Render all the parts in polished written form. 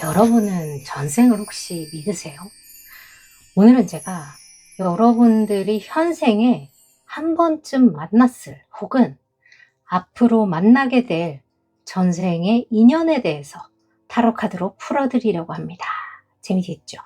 여러분은 전생을 혹시 믿으세요? 오늘은 제가 여러분들이 현생에 한 번쯤 만났을 혹은 앞으로 만나게 될 전생의 인연에 대해서 타로 카드로 풀어드리려고 합니다. 재미있죠?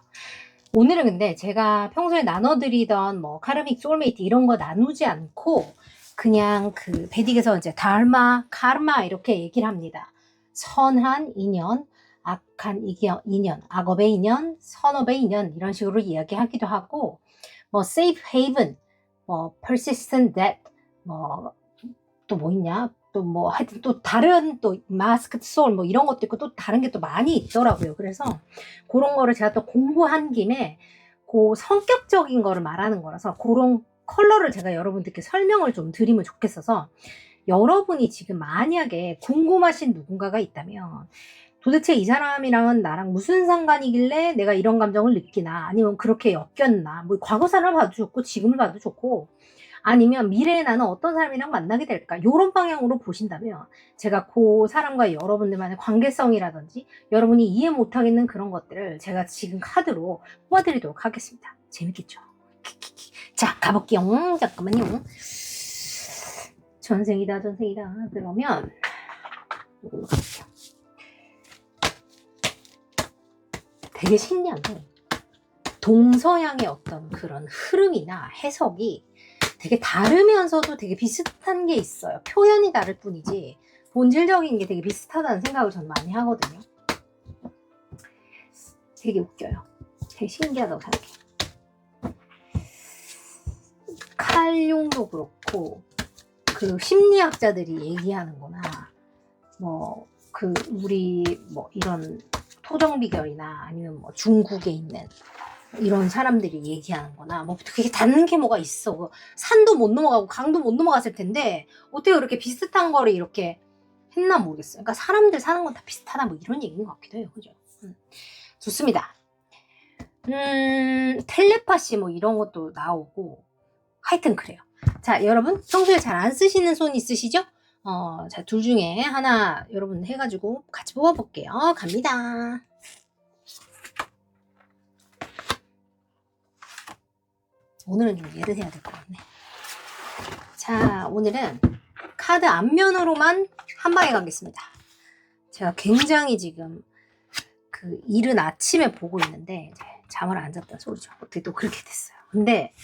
오늘은 근데 제가 평소에 나눠드리던 뭐 카르믹 소울메이트 이런 거 나누지 않고 그냥 그 베딕에서 이제 달마, 카르마 이렇게 얘기를 합니다. 선한 인연, 악한 인연, 악업의 인연, 선업의 인연 이런 식으로 이야기하기도 하고 뭐 safe haven, 뭐 persistent death, 뭐 또 뭐 있냐? 또 뭐 하여튼 또 다른 또 masked soul 뭐 이런 것도 있고 또 다른 게 또 많이 있더라고요. 그래서 그런 거를 제가 또 공부한 김에 그 성격적인 거를 말하는 거라서 그런 컬러를 제가 여러분들께 설명을 좀 드리면 좋겠어서 여러분이 지금 만약에 궁금하신 누군가가 있다면 도대체 이 사람이랑은 나랑 무슨 상관이길래 내가 이런 감정을 느끼나 아니면 그렇게 엮였나 뭐 과거사를 봐도 좋고 지금을 봐도 좋고 아니면 미래에 나는 어떤 사람이랑 만나게 될까 이런 방향으로 보신다면 제가 그 사람과 여러분들만의 관계성이라든지 여러분이 이해 못하겠는 그런 것들을 제가 지금 카드로 뽑아드리도록 하겠습니다. 재밌겠죠? 자 가볼게요. 잠깐만요. 전생이다. 그러면 이걸로 갈게요. 되게 신기한 게 동서양의 어떤 그런 흐름이나 해석이 되게 다르면서도 되게 비슷한 게 있어요. 표현이 다를 뿐이지 본질적인 게 되게 비슷하다는 생각을 저는 많이 하거든요. 되게 웃겨요. 되게 신기하다고 생각해요. 칼융도 그렇고 그 심리학자들이 얘기하는 거나 뭐 그 우리 뭐 이런 토정비결이나 아니면 뭐 중국에 있는 이런 사람들이 얘기하는 거나 뭐 그게 닿는 게 뭐가 있어. 산도 못 넘어가고 강도 못 넘어갔을 텐데 어떻게 그렇게 비슷한 거를 이렇게 했나 모르겠어요. 그러니까 사람들 사는 건 다 비슷하다 뭐 이런 얘기인 것 같기도 해요. 그죠? 좋습니다. 텔레파시 뭐 이런 것도 나오고 하여튼 그래요. 자, 여러분 평소에 잘 안 쓰시는 손 있으시죠? 자, 둘 중에 하나 여러분 해가지고 같이 뽑아볼게요. 갑니다. 오늘은 좀 예를 해야 될 것 같네. 자, 오늘은 카드 앞면으로만 한 방에 가겠습니다. 제가 굉장히 지금 그 이른 아침에 보고 있는데 이제 잠을 안 잤다는 소리죠. 어떻게 또 그렇게 됐어요. 근데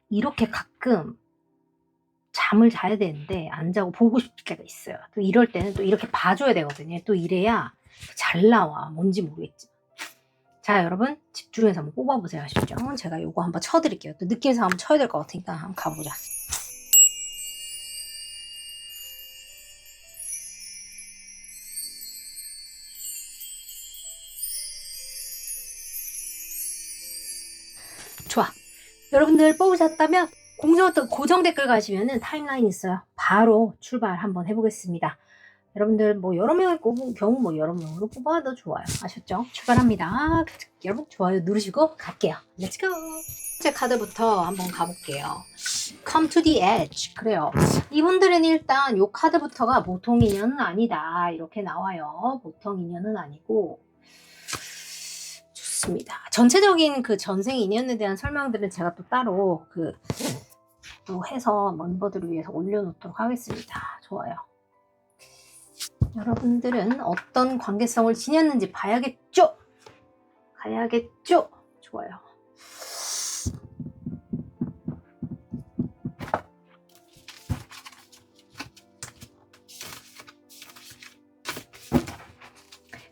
이렇게 가끔 잠을 자야 되는데 안 자고 보고 싶을 때가 있어요. 또 이럴 때는 또 이렇게 봐줘야 되거든요. 또 이래야 잘 나와. 뭔지 모르겠지. 자, 여러분 집중해서 한번 뽑아보세요. 아시죠? 제가 요거 한번 쳐드릴게요. 또 느낌상 한번 쳐야 될 것 같으니까 한번 가보자. 좋아. 여러분들 뽑으셨다면 공정부터 고정 댓글 가시면은 타임라인 있어요. 바로 출발 한번 해보겠습니다. 여러분들 뭐 여러 명을 뽑은 경우 뭐 여러 명으로 뽑아도 좋아요. 아셨죠? 출발합니다. 여러분 좋아요 누르시고 갈게요. 렛츠고. 첫 번째 카드부터 한번 가볼게요. Come to the edge. 그래요. 이분들은 일단 요 카드부터가 보통 인연은 아니다. 이렇게 나와요. 보통 인연은 아니고 좋습니다. 전체적인 그 전생 인연에 대한 설명들은 제가 또 따로 또 해서 멤버들을 위해서 올려놓도록 하겠습니다. 좋아요. 여러분들은 어떤 관계성을 지녔는지 봐야겠죠? 가야겠죠? 좋아요.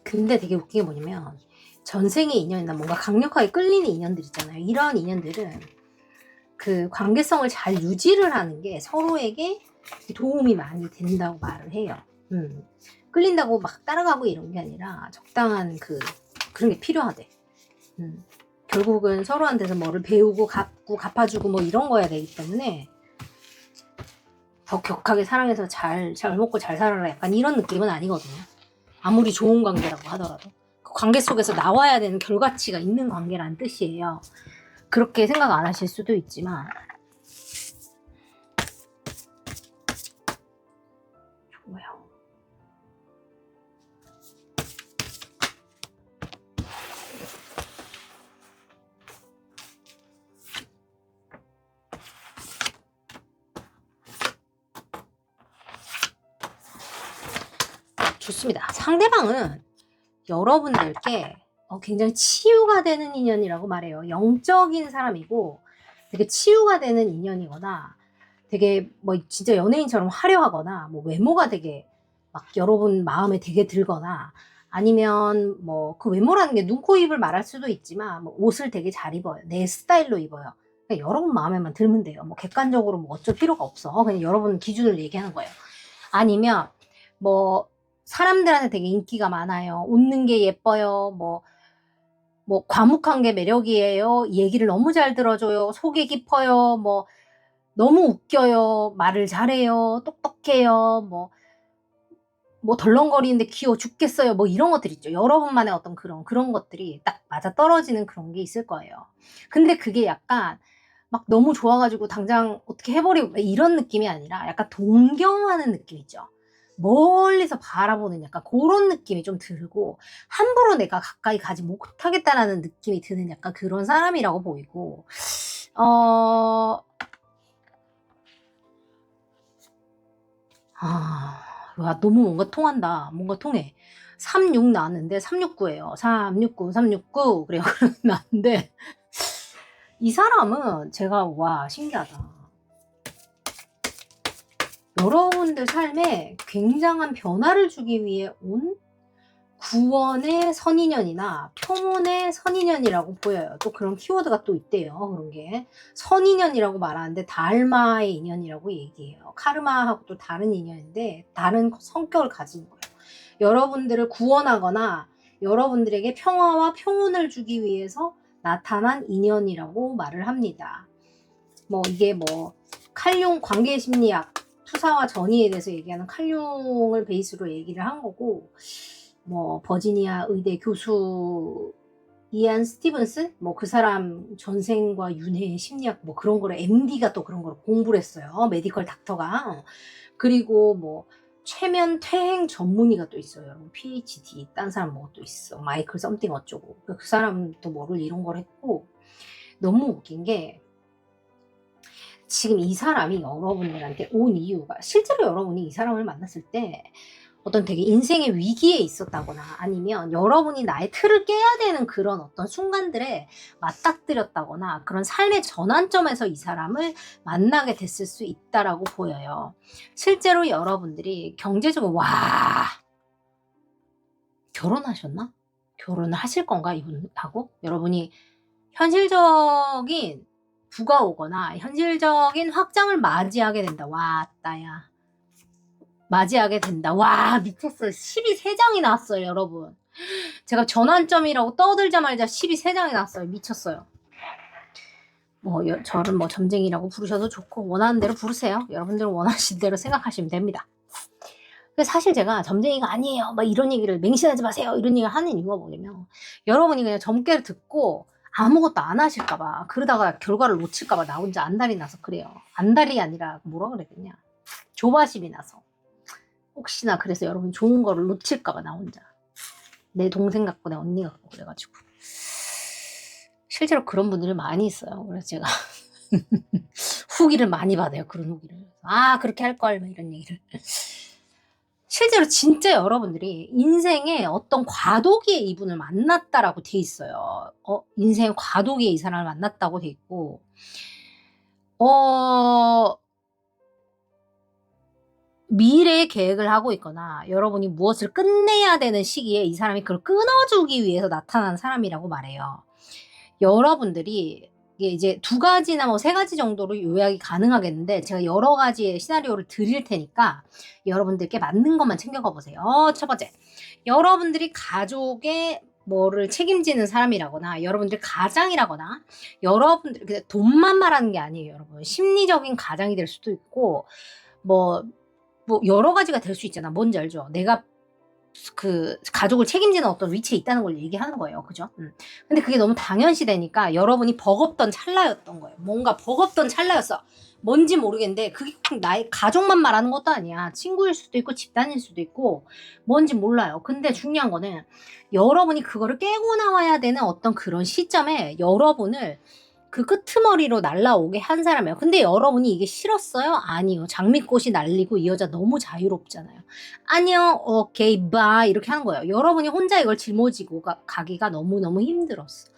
근데 되게 웃긴 게 뭐냐면 전생의 인연이나 뭔가 강력하게 끌리는 인연들 있잖아요. 이런 인연들은 그 관계성을 잘 유지를 하는 게 서로에게 도움이 많이 된다고 말을 해요. 끌린다고 막 따라가고 이런 게 아니라 적당한 그런 게 필요하대. 결국은 서로한테서 뭐를 배우고 갚고 갚아주고 뭐 이런 거야 되기 때문에 더 격하게 사랑해서 잘 먹고 잘 살아라 약간 이런 느낌은 아니거든요. 아무리 좋은 관계라고 하더라도 그 관계 속에서 나와야 되는 결과치가 있는 관계라는 뜻이에요. 그렇게 생각 안 하실 수도 있지만 좋아요. 좋습니다. 상대방은 여러분들께 굉장히 치유가 되는 인연이라고 말해요. 영적인 사람이고 되게 치유가 되는 인연이거나 되게 뭐 진짜 연예인처럼 화려하거나 뭐 외모가 되게 막 여러분 마음에 되게 들거나 아니면 뭐 그 외모라는 게 눈, 코, 입을 말할 수도 있지만 뭐 옷을 되게 잘 입어요. 내 스타일로 입어요. 그러니까 여러분 마음에만 들면 돼요. 뭐 객관적으로 뭐 어쩔 필요가 없어. 그냥 여러분 기준을 얘기하는 거예요. 아니면 뭐 사람들한테 되게 인기가 많아요. 웃는 게 예뻐요. 뭐 과묵한 게 매력이에요. 얘기를 너무 잘 들어줘요. 속이 깊어요. 뭐 너무 웃겨요. 말을 잘해요. 똑똑해요. 뭐 덜렁거리는데 귀여워 죽겠어요. 뭐 이런 것들 있죠. 여러분만의 어떤 그런 것들이 딱 맞아 떨어지는 그런 게 있을 거예요. 근데 그게 약간 막 너무 좋아가지고 당장 어떻게 해버리고 이런 느낌이 아니라 약간 동경하는 느낌 있죠. 멀리서 바라보는 약간 그런 느낌이 좀 들고 함부로 내가 가까이 가지 못하겠다라는 느낌이 드는 약간 그런 사람이라고 보이고 와, 너무 뭔가 통한다. 뭔가 통해. 36 나왔는데 369예요. 369, 369. 그래요. 나왔는데 이 사람은 제가 와, 신기하다. 여러분들 삶에 굉장한 변화를 주기 위해 온 구원의 선인연이나 평온의 선인연이라고 보여요. 또 그런 키워드가 또 있대요. 그런 게 선인연이라고 말하는데 달마의 인연이라고 얘기해요. 카르마하고 또 다른 인연인데 다른 성격을 가진 거예요. 여러분들을 구원하거나 여러분들에게 평화와 평온을 주기 위해서 나타난 인연이라고 말을 합니다. 뭐 이게 뭐 칼융 관계심리학 투사와 전이에 대해서 얘기하는 칼융을 베이스로 얘기를 한 거고 뭐 버지니아 의대 교수 이안 스티븐스 뭐 그 사람 전생과 윤회의 심리학 뭐 그런 거를 MD가 또 그런 거를 공부를 했어요. 메디컬 닥터가. 그리고 뭐 최면 퇴행 전문의가 또 있어요. 여러분 PhD 딴 사람 뭐 또 있어. 마이클 썸띵 어쩌고. 그 사람도 뭐를 이런 걸 했고 너무 웃긴 게 지금 이 사람이 여러분들한테 온 이유가 실제로 여러분이 이 사람을 만났을 때 어떤 되게 인생의 위기에 있었다거나 아니면 여러분이 나의 틀을 깨야 되는 그런 어떤 순간들에 맞닥뜨렸다거나 그런 삶의 전환점에서 이 사람을 만나게 됐을 수 있다라고 보여요. 실제로 여러분들이 경제적으로 와 결혼하셨나? 결혼을 하실 건가 이분하고? 여러분이 현실적인 부가 오거나 현실적인 확장을 맞이하게 된다. 왔다야. 맞이하게 된다. 와 미쳤어요. 10이 3장이 나왔어요 여러분. 제가 전환점이라고 떠들자마자 10이 3장이 나왔어요. 미쳤어요. 뭐 저를 뭐 점쟁이라고 부르셔도 좋고 원하는 대로 부르세요. 여러분들은 원하시는 대로 생각하시면 됩니다. 사실 제가 점쟁이가 아니에요 막 이런 얘기를 맹신하지 마세요 이런 얘기를 하는 이유가 뭐냐면 여러분이 그냥 점괘를 듣고 아무것도 안 하실까봐 그러다가 결과를 놓칠까봐 나 혼자 안달이 나서 그래요. 안달이 아니라 뭐라 그래야 되냐 조바심이 나서 혹시나 그래서 여러분 좋은 거를 놓칠까봐 나 혼자 내 동생 같고 내 언니 같고 그래가지고 실제로 그런 분들이 많이 있어요. 그래서 제가 후기를 많이 받아요. 그런 후기를. 그렇게 할걸 이런 얘기를. 실제로 진짜 여러분들이 인생에 어떤 과도기에 이분을 만났다라고 돼 있어요. 인생의 과도기에 이 사람을 만났다고 돼 있고 미래의 계획을 하고 있거나 여러분이 무엇을 끝내야 되는 시기에 이 사람이 그걸 끊어주기 위해서 나타난 사람이라고 말해요. 여러분들이 이게 이제 2가지나 뭐 3가지 정도로 요약이 가능하겠는데 제가 여러 가지의 시나리오를 드릴 테니까 여러분들께 맞는 것만 챙겨가 보세요. 첫 번째, 여러분들이 가족의 뭐를 책임지는 사람이라거나 여러분들 가장이라거나 여러분들 돈만 말하는 게 아니에요. 여러분 심리적인 가장이 될 수도 있고 뭐 여러 가지가 될 수 있잖아. 뭔지 알죠? 내가 그 가족을 책임지는 어떤 위치에 있다는 걸 얘기하는 거예요. 그죠? 근데 그게 너무 당연시 되니까 여러분이 버겁던 찰나였던 거예요. 뭔가 버겁던 찰나였어. 뭔지 모르겠는데 그게 꼭 나의 가족만 말하는 것도 아니야. 친구일 수도 있고 집단일 수도 있고 뭔지 몰라요. 근데 중요한 거는 여러분이 그거를 깨고 나와야 되는 어떤 그런 시점에 여러분을 그 끄트머리로 날라오게 한 사람이에요. 근데 여러분이 이게 싫었어요? 아니요. 장미꽃이 날리고 이 여자 너무 자유롭잖아요. 안녕, 오케이, 바이 이렇게 하는 거예요. 여러분이 혼자 이걸 짊어지고 가기가 너무너무 힘들었어.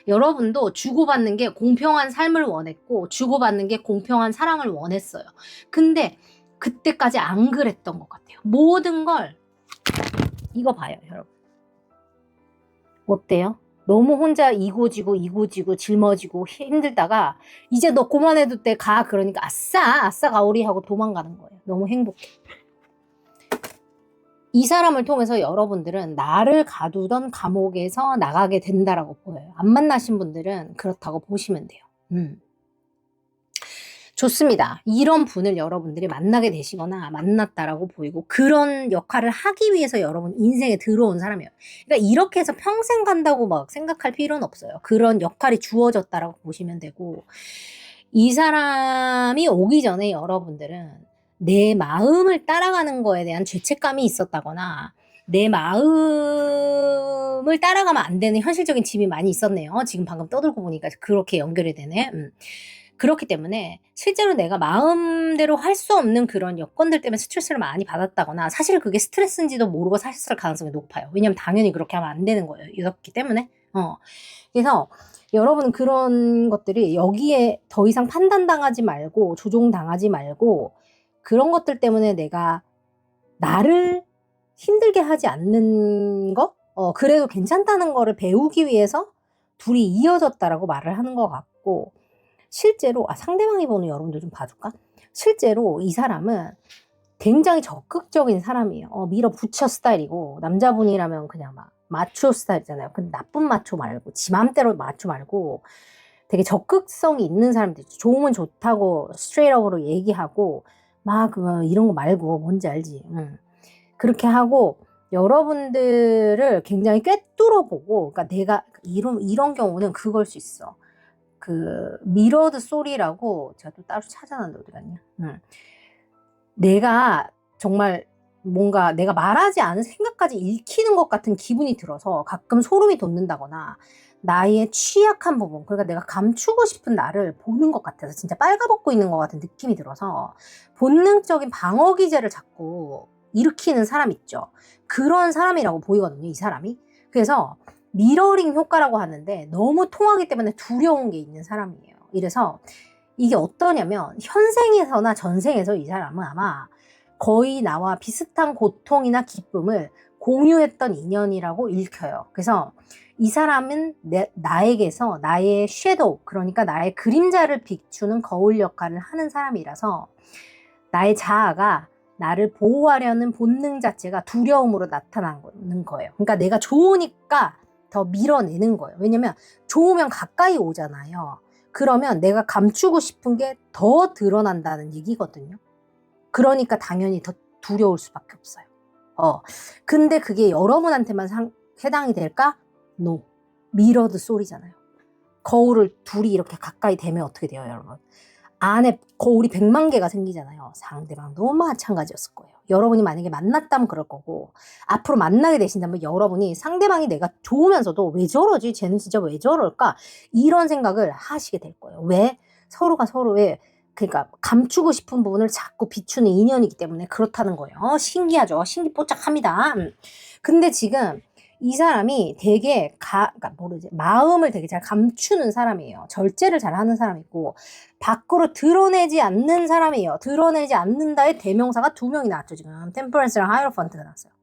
여러분도 주고받는 게 공평한 삶을 원했고 주고받는 게 공평한 사랑을 원했어요. 근데 그때까지 안 그랬던 것 같아요. 모든 걸 이거 봐요, 여러분. 어때요? 너무 혼자 이고지고 짊어지고 힘들다가 이제 너 그만해도 돼 가 그러니까 아싸 가오리 하고 도망가는 거예요. 너무 행복해. 이 사람을 통해서 여러분들은 나를 가두던 감옥에서 나가게 된다라고 보여요. 안 만나신 분들은 그렇다고 보시면 돼요. 좋습니다. 이런 분을 여러분들이 만나게 되시거나 만났다라고 보이고 그런 역할을 하기 위해서 여러분 인생에 들어온 사람이에요. 그러니까 이렇게 해서 평생 간다고 막 생각할 필요는 없어요. 그런 역할이 주어졌다라고 보시면 되고 이 사람이 오기 전에 여러분들은 내 마음을 따라가는 거에 대한 죄책감이 있었다거나 내 마음을 따라가면 안 되는 현실적인 짐이 많이 있었네요. 지금 방금 떠들고 보니까 그렇게 연결이 되네. 그렇기 때문에 실제로 내가 마음대로 할 수 없는 그런 여건들 때문에 스트레스를 많이 받았다거나 사실 그게 스트레스인지도 모르고 사셨을 가능성이 높아요. 왜냐면 당연히 그렇게 하면 안 되는 거예요. 이렇기 때문에. 그래서 여러분 그런 것들이 여기에 더 이상 판단당하지 말고 조종당하지 말고 그런 것들 때문에 내가 나를 힘들게 하지 않는 거? 그래도 괜찮다는 거를 배우기 위해서 둘이 이어졌다라고 말을 하는 것 같고 실제로 상대방이 보는 여러분들 좀 봐줄까? 실제로 이 사람은 굉장히 적극적인 사람이에요. 밀어붙여 스타일이고 남자분이라면 그냥 막 마초 스타일이잖아요. 근데 나쁜 마초 말고 지 맘대로 마초 말고 되게 적극성이 있는 사람들 있죠. 좋으면 좋다고 스트레이트업으로 얘기하고 막 이런 거 말고 뭔지 알지? 그렇게 하고 여러분들을 굉장히 꿰뚫어보고 그러니까 내가 이런 경우는 그걸 수 있어. 그 미러드 소리라고 제가 또 따로 찾아놨는데 어디 갔냐? 내가 정말 뭔가 내가 말하지 않은 생각까지 읽히는 것 같은 기분이 들어서 가끔 소름이 돋는다거나 나의 취약한 부분 그러니까 내가 감추고 싶은 나를 보는 것 같아서 진짜 빨가벗고 있는 것 같은 느낌이 들어서 본능적인 방어 기제를 자꾸 일으키는 사람 있죠. 그런 사람이라고 보이거든요. 이 사람이. 그래서 미러링 효과라고 하는데 너무 통하기 때문에 두려운 게 있는 사람이에요. 이래서 이게 어떠냐면 현생에서나 전생에서 이 사람은 아마 거의 나와 비슷한 고통이나 기쁨을 공유했던 인연이라고 읽혀요. 그래서 이 사람은 나에게서 나의 섀도우 그러니까 나의 그림자를 비추는 거울 역할을 하는 사람이라서 나의 자아가 나를 보호하려는 본능 자체가 두려움으로 나타나는 거예요. 그러니까 내가 좋으니까 더 밀어내는 거예요. 왜냐면 좋으면 가까이 오잖아요. 그러면 내가 감추고 싶은 게 더 드러난다는 얘기거든요. 그러니까 당연히 더 두려울 수밖에 없어요. 근데 그게 여러분한테만 해당이 될까? No. 미러드 소리잖아요. 거울을 둘이 이렇게 가까이 대면 어떻게 돼요, 여러분? 안에 거울이 100만 개가 생기잖아요. 상대방도 마찬가지였을 거예요. 여러분이 만약에 만났다면 그럴 거고 앞으로 만나게 되신다면 여러분이 상대방이 내가 좋으면서도 왜 저러지? 쟤는 진짜 왜 저럴까? 이런 생각을 하시게 될 거예요. 왜? 서로가 서로의 그러니까 감추고 싶은 부분을 자꾸 비추는 인연이기 때문에 그렇다는 거예요. 신기하죠? 신기뽀짝합니다. 근데 지금 이 사람이 되게 그러니까 모르지 마음을 되게 잘 감추는 사람이에요. 절제를 잘 하는 사람이고 밖으로 드러내지 않는 사람이에요. 드러내지 않는다의 대명사가 2명이 나왔죠. 지금 템퍼런스랑 하이어로펀트가 나왔어요.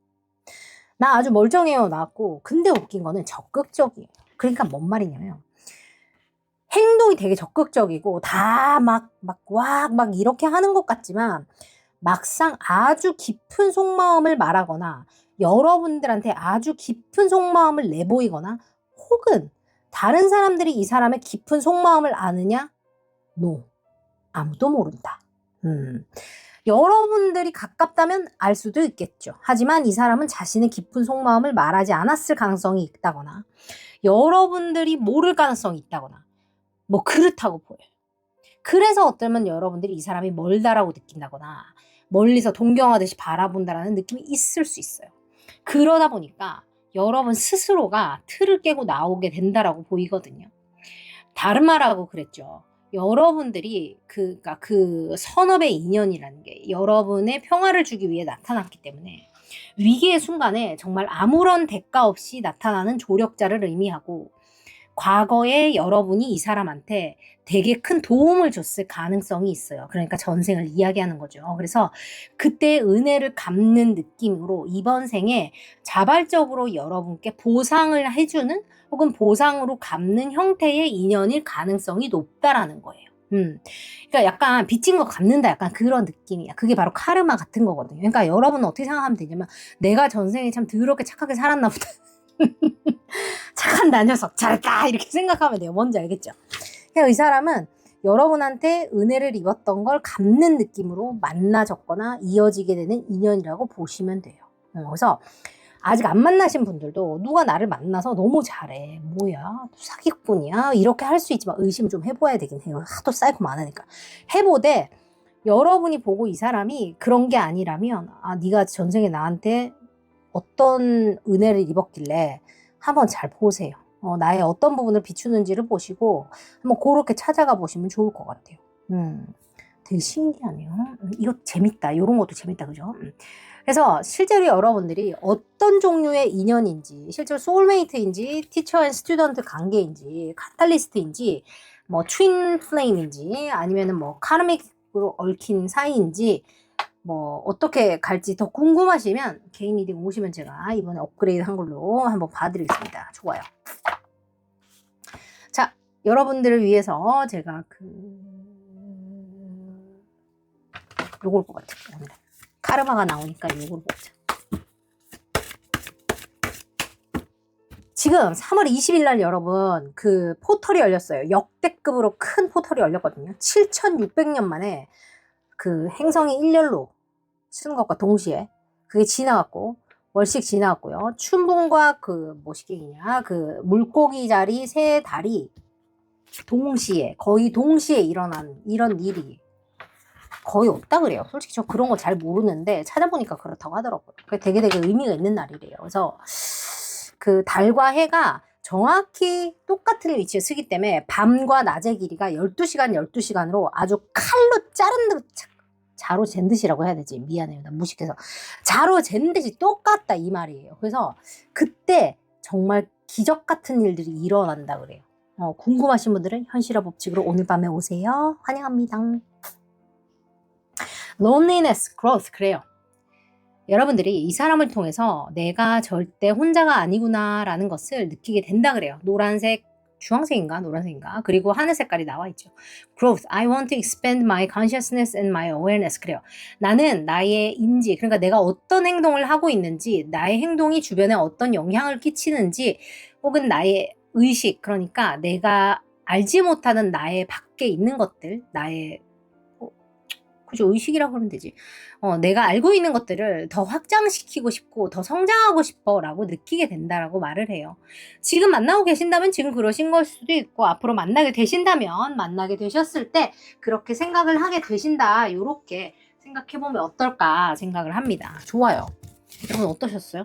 나 아주 멀쩡해요 나왔고 근데 웃긴 거는 적극적이에요. 그러니까 뭔 말이냐면 행동이 되게 적극적이고 다 막 이렇게 하는 것 같지만 막상 아주 깊은 속마음을 말하거나 여러분들한테 아주 깊은 속마음을 내보이거나 혹은 다른 사람들이 이 사람의 깊은 속마음을 아느냐? No. 아무도 모른다. 여러분들이 가깝다면 알 수도 있겠죠. 하지만 이 사람은 자신의 깊은 속마음을 말하지 않았을 가능성이 있다거나 여러분들이 모를 가능성이 있다거나 뭐 그렇다고 보여요. 그래서 어쩌면 여러분들이 이 사람이 멀다라고 느낀다거나 멀리서 동경하듯이 바라본다라는 느낌이 있을 수 있어요. 그러다 보니까 여러분 스스로가 틀을 깨고 나오게 된다라고 보이거든요. 다른 말하고 그랬죠. 여러분들이 그러니까 그 선업의 인연이라는 게 여러분의 평화를 주기 위해 나타났기 때문에 위기의 순간에 정말 아무런 대가 없이 나타나는 조력자를 의미하고 과거에 여러분이 이 사람한테 되게 큰 도움을 줬을 가능성이 있어요. 그러니까 전생을 이야기하는 거죠. 그래서 그때 은혜를 갚는 느낌으로 이번 생에 자발적으로 여러분께 보상을 해주는 혹은 보상으로 갚는 형태의 인연일 가능성이 높다라는 거예요. 그러니까 약간 빚진 거 갚는다 약간 그런 느낌이야. 그게 바로 카르마 같은 거거든요. 그러니까 여러분은 어떻게 생각하면 되냐면 내가 전생에 참 더럽게 착하게 살았나 보다. 착한 나 녀석 잘했다 이렇게 생각하면 돼요. 뭔지 알겠죠? 그러니까 이 사람은 여러분한테 은혜를 입었던 걸 갚는 느낌으로 만나졌거나 이어지게 되는 인연이라고 보시면 돼요. 그래서 아직 안 만나신 분들도 누가 나를 만나서 너무 잘해. 뭐야? 사기꾼이야? 이렇게 할 수 있지만 의심을 좀 해봐야 되긴 해요. 하도 쌓이고 많으니까. 해보되 여러분이 보고 이 사람이 그런 게 아니라면 아 네가 전생에 나한테 어떤 은혜를 입었길래 한번 잘 보세요. 나의 어떤 부분을 비추는지를 보시고 한번 그렇게 찾아가 보시면 좋을 것 같아요. 되게 신기하네요. 이거 재밌다. 이런 것도 재밌다. 그죠? 그래서 실제로 여러분들이 어떤 종류의 인연인지 실제로 소울메이트인지 티처 앤 스튜던트 관계인지 카탈리스트인지 뭐 트윈 플레임인지 아니면은 뭐 카르믹으로 얽힌 사이인지 뭐 어떻게 갈지 더 궁금하시면 개인 리딩 오시면 제가 이번에 업그레이드 한 걸로 한번 봐드리겠습니다. 좋아요. 자, 여러분들을 위해서 제가 요걸 뽑았죠. 카르마가 나오니까 요걸 뽑자. 지금 3월 20일 날 여러분 그 포털이 열렸어요. 역대급으로 큰 포털이 열렸거든요. 7,600년 만에 그 행성이 일렬로 쓰는 것과 동시에 그게 지나갔고 월식 지나갔고요. 춘분과 그 뭐시기냐 그 물고기 자리 새 달이 동시에 거의 동시에 일어난 이런 일이 거의 없다 그래요. 솔직히 저 그런 거 잘 모르는데 찾아보니까 그렇다고 하더라고요. 그게 되게 의미가 있는 날이래요. 그래서 그 달과 해가 정확히 똑같은 위치에 쓰기 때문에 밤과 낮의 길이가 12시간 12시간으로 아주 칼로 자른 듯 자로 잰 듯이라고 해야 되지. 미안해요. 나 무식해서. 자로 잰 듯이 똑같다 이 말이에요. 그래서 그때 정말 기적 같은 일들이 일어난다 그래요. 궁금하신 분들은 현실화 법칙으로 오늘 밤에 오세요. 환영합니다. loneliness, growth 그래요. 여러분들이 이 사람을 통해서 내가 절대 혼자가 아니구나 라는 것을 느끼게 된다 그래요. 노란색, 주황색인가 노란색인가 그리고 하늘 색깔이 나와 있죠. Growth, I want to expand my consciousness and my awareness 그래요. 나는 나의 인지 그러니까 내가 어떤 행동을 하고 있는지 나의 행동이 주변에 어떤 영향을 끼치는지 혹은 나의 의식 그러니까 내가 알지 못하는 나의 밖에 있는 것들 나의 그죠 의식이라고 하면 되지. 내가 알고 있는 것들을 더 확장시키고 싶고 더 성장하고 싶어라고 느끼게 된다라고 말을 해요. 지금 만나고 계신다면 지금 그러신 걸 수도 있고 앞으로 만나게 되신다면 만나게 되셨을 때 그렇게 생각을 하게 되신다. 요렇게 생각해보면 어떨까 생각을 합니다. 좋아요. 여러분 어떠셨어요?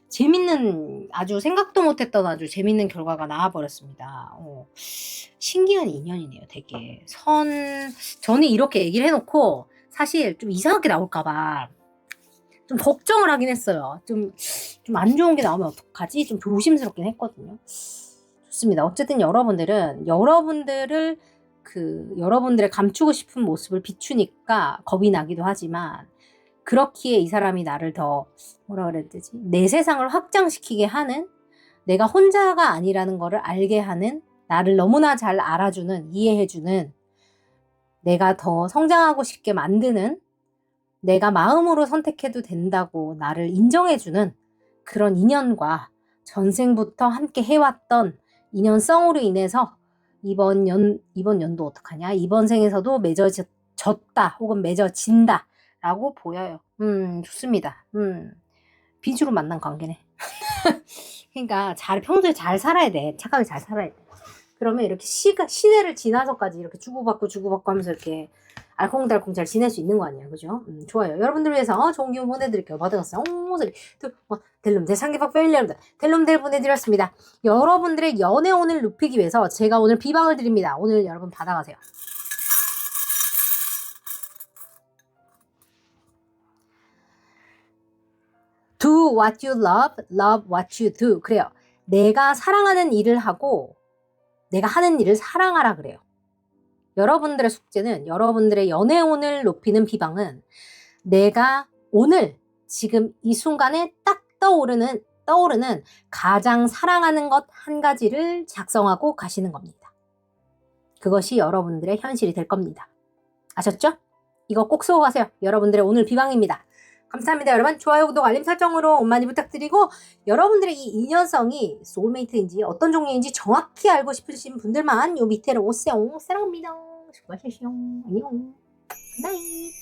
재밌는 아주 생각도 못했던 아주 재밌는 결과가 나와버렸습니다. 신기한 인연이네요. 되게 저는 이렇게 얘기를 해놓고 사실 좀 이상하게 나올까봐 좀 걱정을 하긴 했어요. 좀 안 좋은 게 나오면 어떡하지? 좀 조심스럽긴 했거든요. 좋습니다. 어쨌든 여러분들은 여러분들을 여러분들의 감추고 싶은 모습을 비추니까 겁이 나기도 하지만 그렇기에 이 사람이 나를 더 뭐라 그래야 되지? 내 세상을 확장시키게 하는 내가 혼자가 아니라는 거를 알게 하는 나를 너무나 잘 알아주는 이해해주는 내가 더 성장하고 싶게 만드는 내가 마음으로 선택해도 된다고 나를 인정해주는 그런 인연과 전생부터 함께 해왔던 인연성으로 인해서 이번 연도 어떡하냐? 이번 생에서도 맺어졌다 혹은 맺어진다 라고 보여요. 좋습니다. 빚으로 만난 관계네. 그러니까 평소에 잘 살아야 돼. 착하게 잘 살아야 돼. 그러면 이렇게 시대를 지나서까지 이렇게 주고받고 하면서 이렇게 알콩달콩 잘 지낼 수 있는 거 아니에요, 그죠? 좋아요. 여러분들 위해서 좋은 기운 보내드릴게요. 받아갔어요. 소리. 델룸델 상기박 패밀리 여러분들 델룸델 보내드렸습니다. 여러분들의 연애 운을 높이기 위해서 제가 오늘 비방을 드립니다. 오늘 여러분 받아가세요. Do what you love, love what you do. 그래요. 내가 사랑하는 일을 하고 내가 하는 일을 사랑하라 그래요. 여러분들의 숙제는 여러분들의 연애운을 높이는 비방은 내가 오늘 지금 이 순간에 딱 떠오르는 가장 사랑하는 것 한 가지를 작성하고 가시는 겁니다. 그것이 여러분들의 현실이 될 겁니다. 아셨죠? 이거 꼭 쓰고 가세요. 여러분들의 오늘 비방입니다. 감사합니다. 여러분 좋아요, 구독, 알림 설정으로 많이 부탁드리고 여러분들의 이 인연성이 소울메이트인지 어떤 종류인지 정확히 알고 싶으신 분들만 요 밑에로 오세요. 사랑합니다. 수고하셨어요. 안녕. 굿나잇.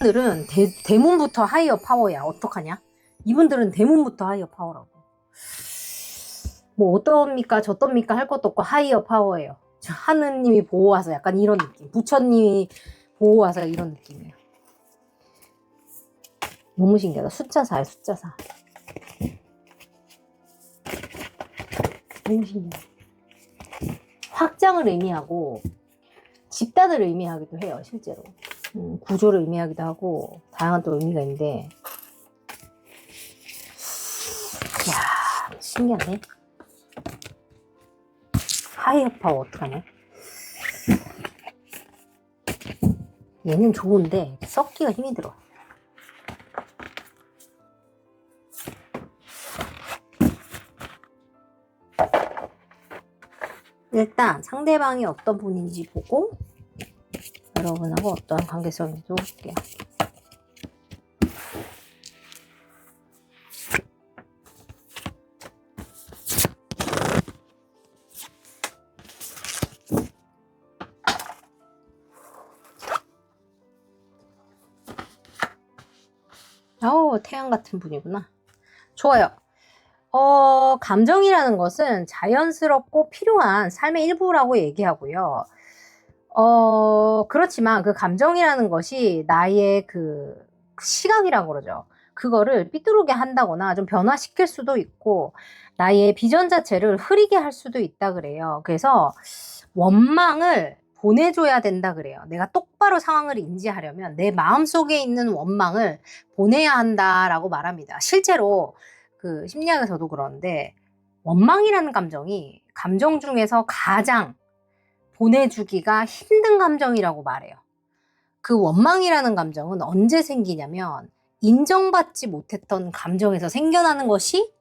이분들은 대문부터 하이어 파워야. 어떡하냐? 이분들은 대문부터 하이어 파워라고. 뭐 어떻습니까 저떻습니까 할 것도 없고 하이어 파워예요. 하느님이 보호와서 약간 이런 느낌. 부처님이 보호와서 이런 느낌이에요. 너무 신기하다. 숫자 4야, 숫자 4. 너무 신기하다. 확장을 의미하고 집단을 의미하기도 해요, 실제로. 구조를 의미하기도 하고 다양한 또 의미가 있는데 이야, 신기하네. 하이어 파워 어떡하냐? 얘는 좋은데 썩기가 힘이 들어. 일단 상대방이 어떤 분인지 보고 여러분하고 어떠한 관계성인지 볼게요. 태양 같은 분이구나. 좋아요. 감정이라는 것은 자연스럽고 필요한 삶의 일부라고 얘기하고요. 그렇지만 그 감정이라는 것이 나의 그 시각이라고 그러죠. 그거를 삐뚤게 한다거나 좀 변화시킬 수도 있고 나의 비전 자체를 흐리게 할 수도 있다 그래요. 그래서 원망을 보내줘야 된다 그래요. 내가 똑바로 상황을 인지하려면 내 마음속에 있는 원망을 보내야 한다라고 말합니다. 실제로 그 심리학에서도 그러는데 원망이라는 감정이 감정 중에서 가장 보내주기가 힘든 감정이라고 말해요. 그 원망이라는 감정은 언제 생기냐면 인정받지 못했던 감정에서 생겨나는 것이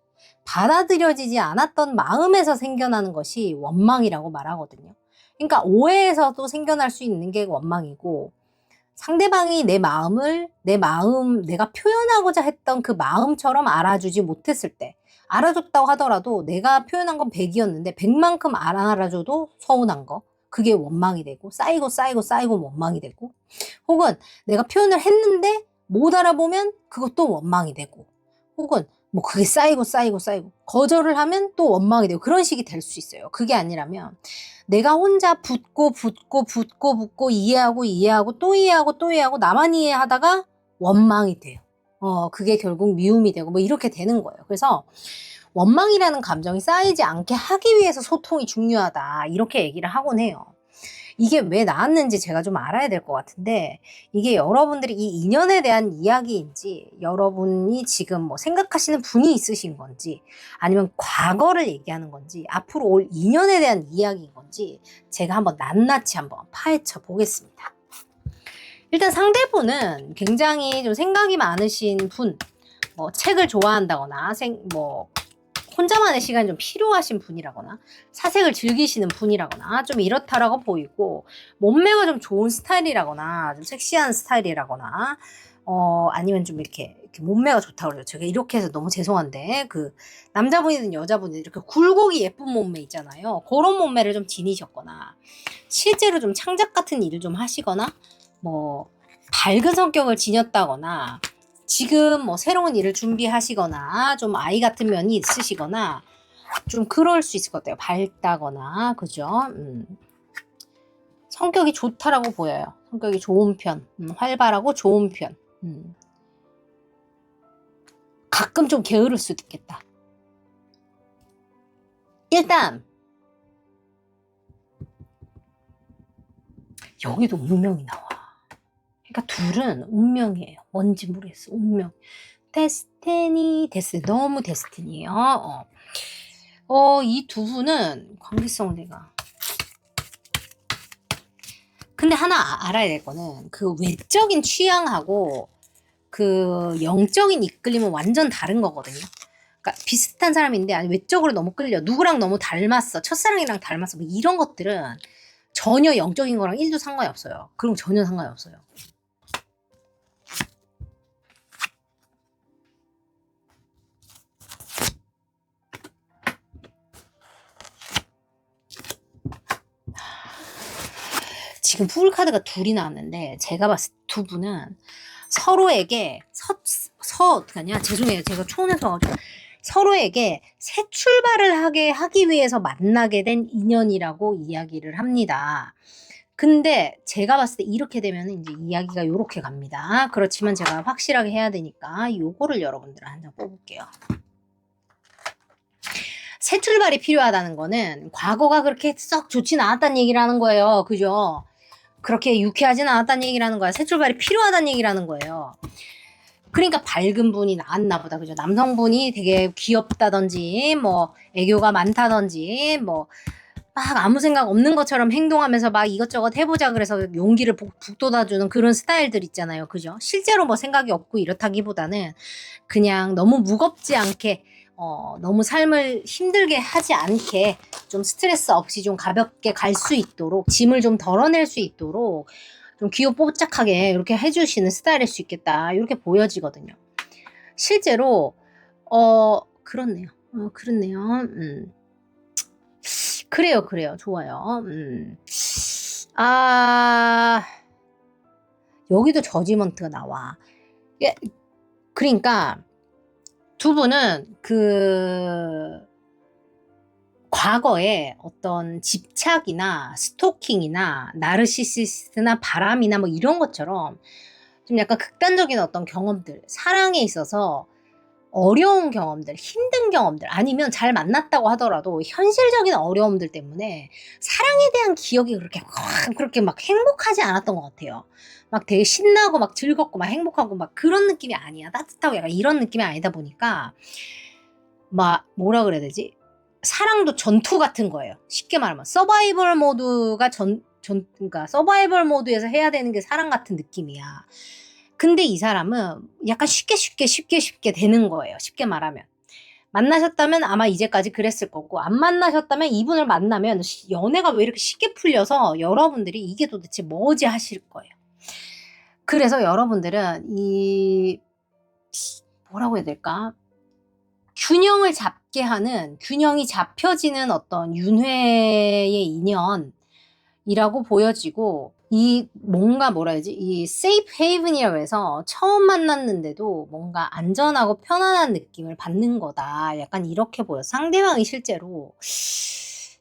받아들여지지 않았던 마음에서 생겨나는 것이 원망이라고 말하거든요. 그러니까 오해에서도 생겨날 수 있는 게 원망이고 상대방이 내 마음을 내가 표현하고자 했던 그 마음처럼 알아주지 못했을 때 알아줬다고 하더라도 내가 표현한 건 100이었는데 100만큼 안 알아줘도 서운한 거 그게 원망이 되고 쌓이고 원망이 되고 혹은 내가 표현을 했는데 못 알아보면 그것도 원망이 되고 혹은 뭐 그게 쌓이고 거절을 하면 또 원망이 되고 그런 식이 될 수 있어요. 그게 아니라면 내가 혼자 붙고 이해하고 또 이해하고 나만 이해하다가 원망이 돼요. 그게 결국 미움이 되고 뭐 이렇게 되는 거예요. 그래서 원망이라는 감정이 쌓이지 않게 하기 위해서 소통이 중요하다 이렇게 얘기를 하곤 해요. 이게 왜 나왔는지 제가 좀 알아야 될 것 같은데 이게 여러분들이 이 인연에 대한 이야기인지 여러분이 지금 뭐 생각하시는 분이 있으신 건지 아니면 과거를 얘기하는 건지 앞으로 올 인연에 대한 이야기인 건지 제가 한번 낱낱이 한번 파헤쳐 보겠습니다. 일단 상대분은 굉장히 좀 생각이 많으신 분, 뭐 책을 좋아한다거나 혼자만의 시간이 좀 필요하신 분이라거나 사색을 즐기시는 분이라거나 좀 이렇다라고 보이고 몸매가 좀 좋은 스타일이라거나 좀 섹시한 스타일이라거나 아니면 좀 이렇게 몸매가 좋다고 그래요. 제가 이렇게 해서 너무 죄송한데 그 남자분이든 여자분이든 이렇게 굴곡이 예쁜 몸매 있잖아요. 그런 몸매를 좀 지니셨거나 실제로 좀 창작 같은 일을 좀 하시거나 뭐 밝은 성격을 지녔다거나 지금 뭐 새로운 일을 준비하시거나 좀 아이 같은 면이 있으시거나 좀 그럴 수 있을 것 같아요. 밝다거나 그죠? 성격이 좋다라고 보여요. 성격이 좋은 편, 활발하고 좋은 편. 가끔 좀 게으를 수도 있겠다. 일단 여기도 운명이 나와. 그러니까 둘은 운명이에요. 뭔지 모르겠어. 운명. 너무 데스티니예요. 이 두 분은 관계성 내가. 근데 하나 알아야 될 거는 그 외적인 취향하고 그 영적인 이끌림은 완전 다른 거거든요. 그러니까 비슷한 사람인데 아니 외적으로 너무 끌려. 누구랑 너무 닮았어. 첫사랑이랑 닮았어. 뭐 이런 것들은 전혀 영적인 거랑 1도 상관이 없어요. 그럼 전혀 상관이 없어요. 지금 풀카드가 둘이 나왔는데 제가 봤을 때 두 분은 서로에게 어떡하냐? 죄송해요. 제가 초원에서 서로에게 새 출발을 하기 위해서 만나게 된 인연이라고 이야기를 합니다. 근데 제가 봤을 때 이렇게 되면 이제 이야기가 요렇게 갑니다. 그렇지만 제가 확실하게 해야 되니까 요거를 여러분들 한 장 뽑을게요. 새 출발이 필요하다는 거는 과거가 그렇게 썩 좋진 않았다는 얘기를 하는 거예요. 그죠? 그렇게 유쾌하진 않았다는 얘기라는 거야. 새 출발이 필요하다는 얘기라는 거예요. 그러니까 밝은 분이 나왔나 보다. 그죠? 남성분이 되게 귀엽다든지, 뭐, 애교가 많다든지, 뭐, 막 아무 생각 없는 것처럼 행동하면서 막 이것저것 해보자 그래서 용기를 북돋아주는 그런 스타일들 있잖아요. 그죠? 실제로 뭐 생각이 없고 이렇다기보다는 그냥 너무 무겁지 않게, 너무 삶을 힘들게 하지 않게 좀 스트레스 없이 좀 가볍게 갈 수 있도록 짐을 좀 덜어낼 수 있도록 좀 귀엽뽀짝하게 이렇게 해주시는 스타일일 수 있겠다. 이렇게 보여지거든요. 실제로 그렇네요. 그렇네요. 그래요. 좋아요. 여기도 저지먼트가 나와. 그러니까 두 분은 과거에 어떤 집착이나 스토킹이나 나르시시스트나 바람이나 뭐 이런 것처럼 좀 약간 극단적인 어떤 경험들, 사랑에 있어서 어려운 경험들, 힘든 경험들, 아니면 잘 만났다고 하더라도 현실적인 어려움들 때문에 사랑에 대한 기억이 그렇게 막 행복하지 않았던 것 같아요. 막 되게 신나고 막 즐겁고 막 행복하고 막 그런 느낌이 아니야. 따뜻하고 약간 이런 느낌이 아니다 보니까 막 뭐라 그래야 되지? 사랑도 전투 같은 거예요. 쉽게 말하면 서바이벌 모드가 그러니까 서바이벌 모드에서 해야 되는 게 사랑 같은 느낌이야. 근데 이 사람은 약간 쉽게 되는 거예요. 쉽게 말하면. 만나셨다면 아마 이제까지 그랬을 거고, 안 만나셨다면 이분을 만나면 연애가 왜 이렇게 쉽게 풀려서 여러분들이 이게 도대체 뭐지 하실 거예요. 그래서 여러분들은 뭐라고 해야 될까? 균형을 잡게 하는, 균형이 잡혀지는 어떤 윤회의 인연이라고 보여지고, 뭐라 해야지, 이 세이프 헤이븐이라고 해서 처음 만났는데도 뭔가 안전하고 편안한 느낌을 받는 거다. 약간 이렇게 보여. 상대방이 실제로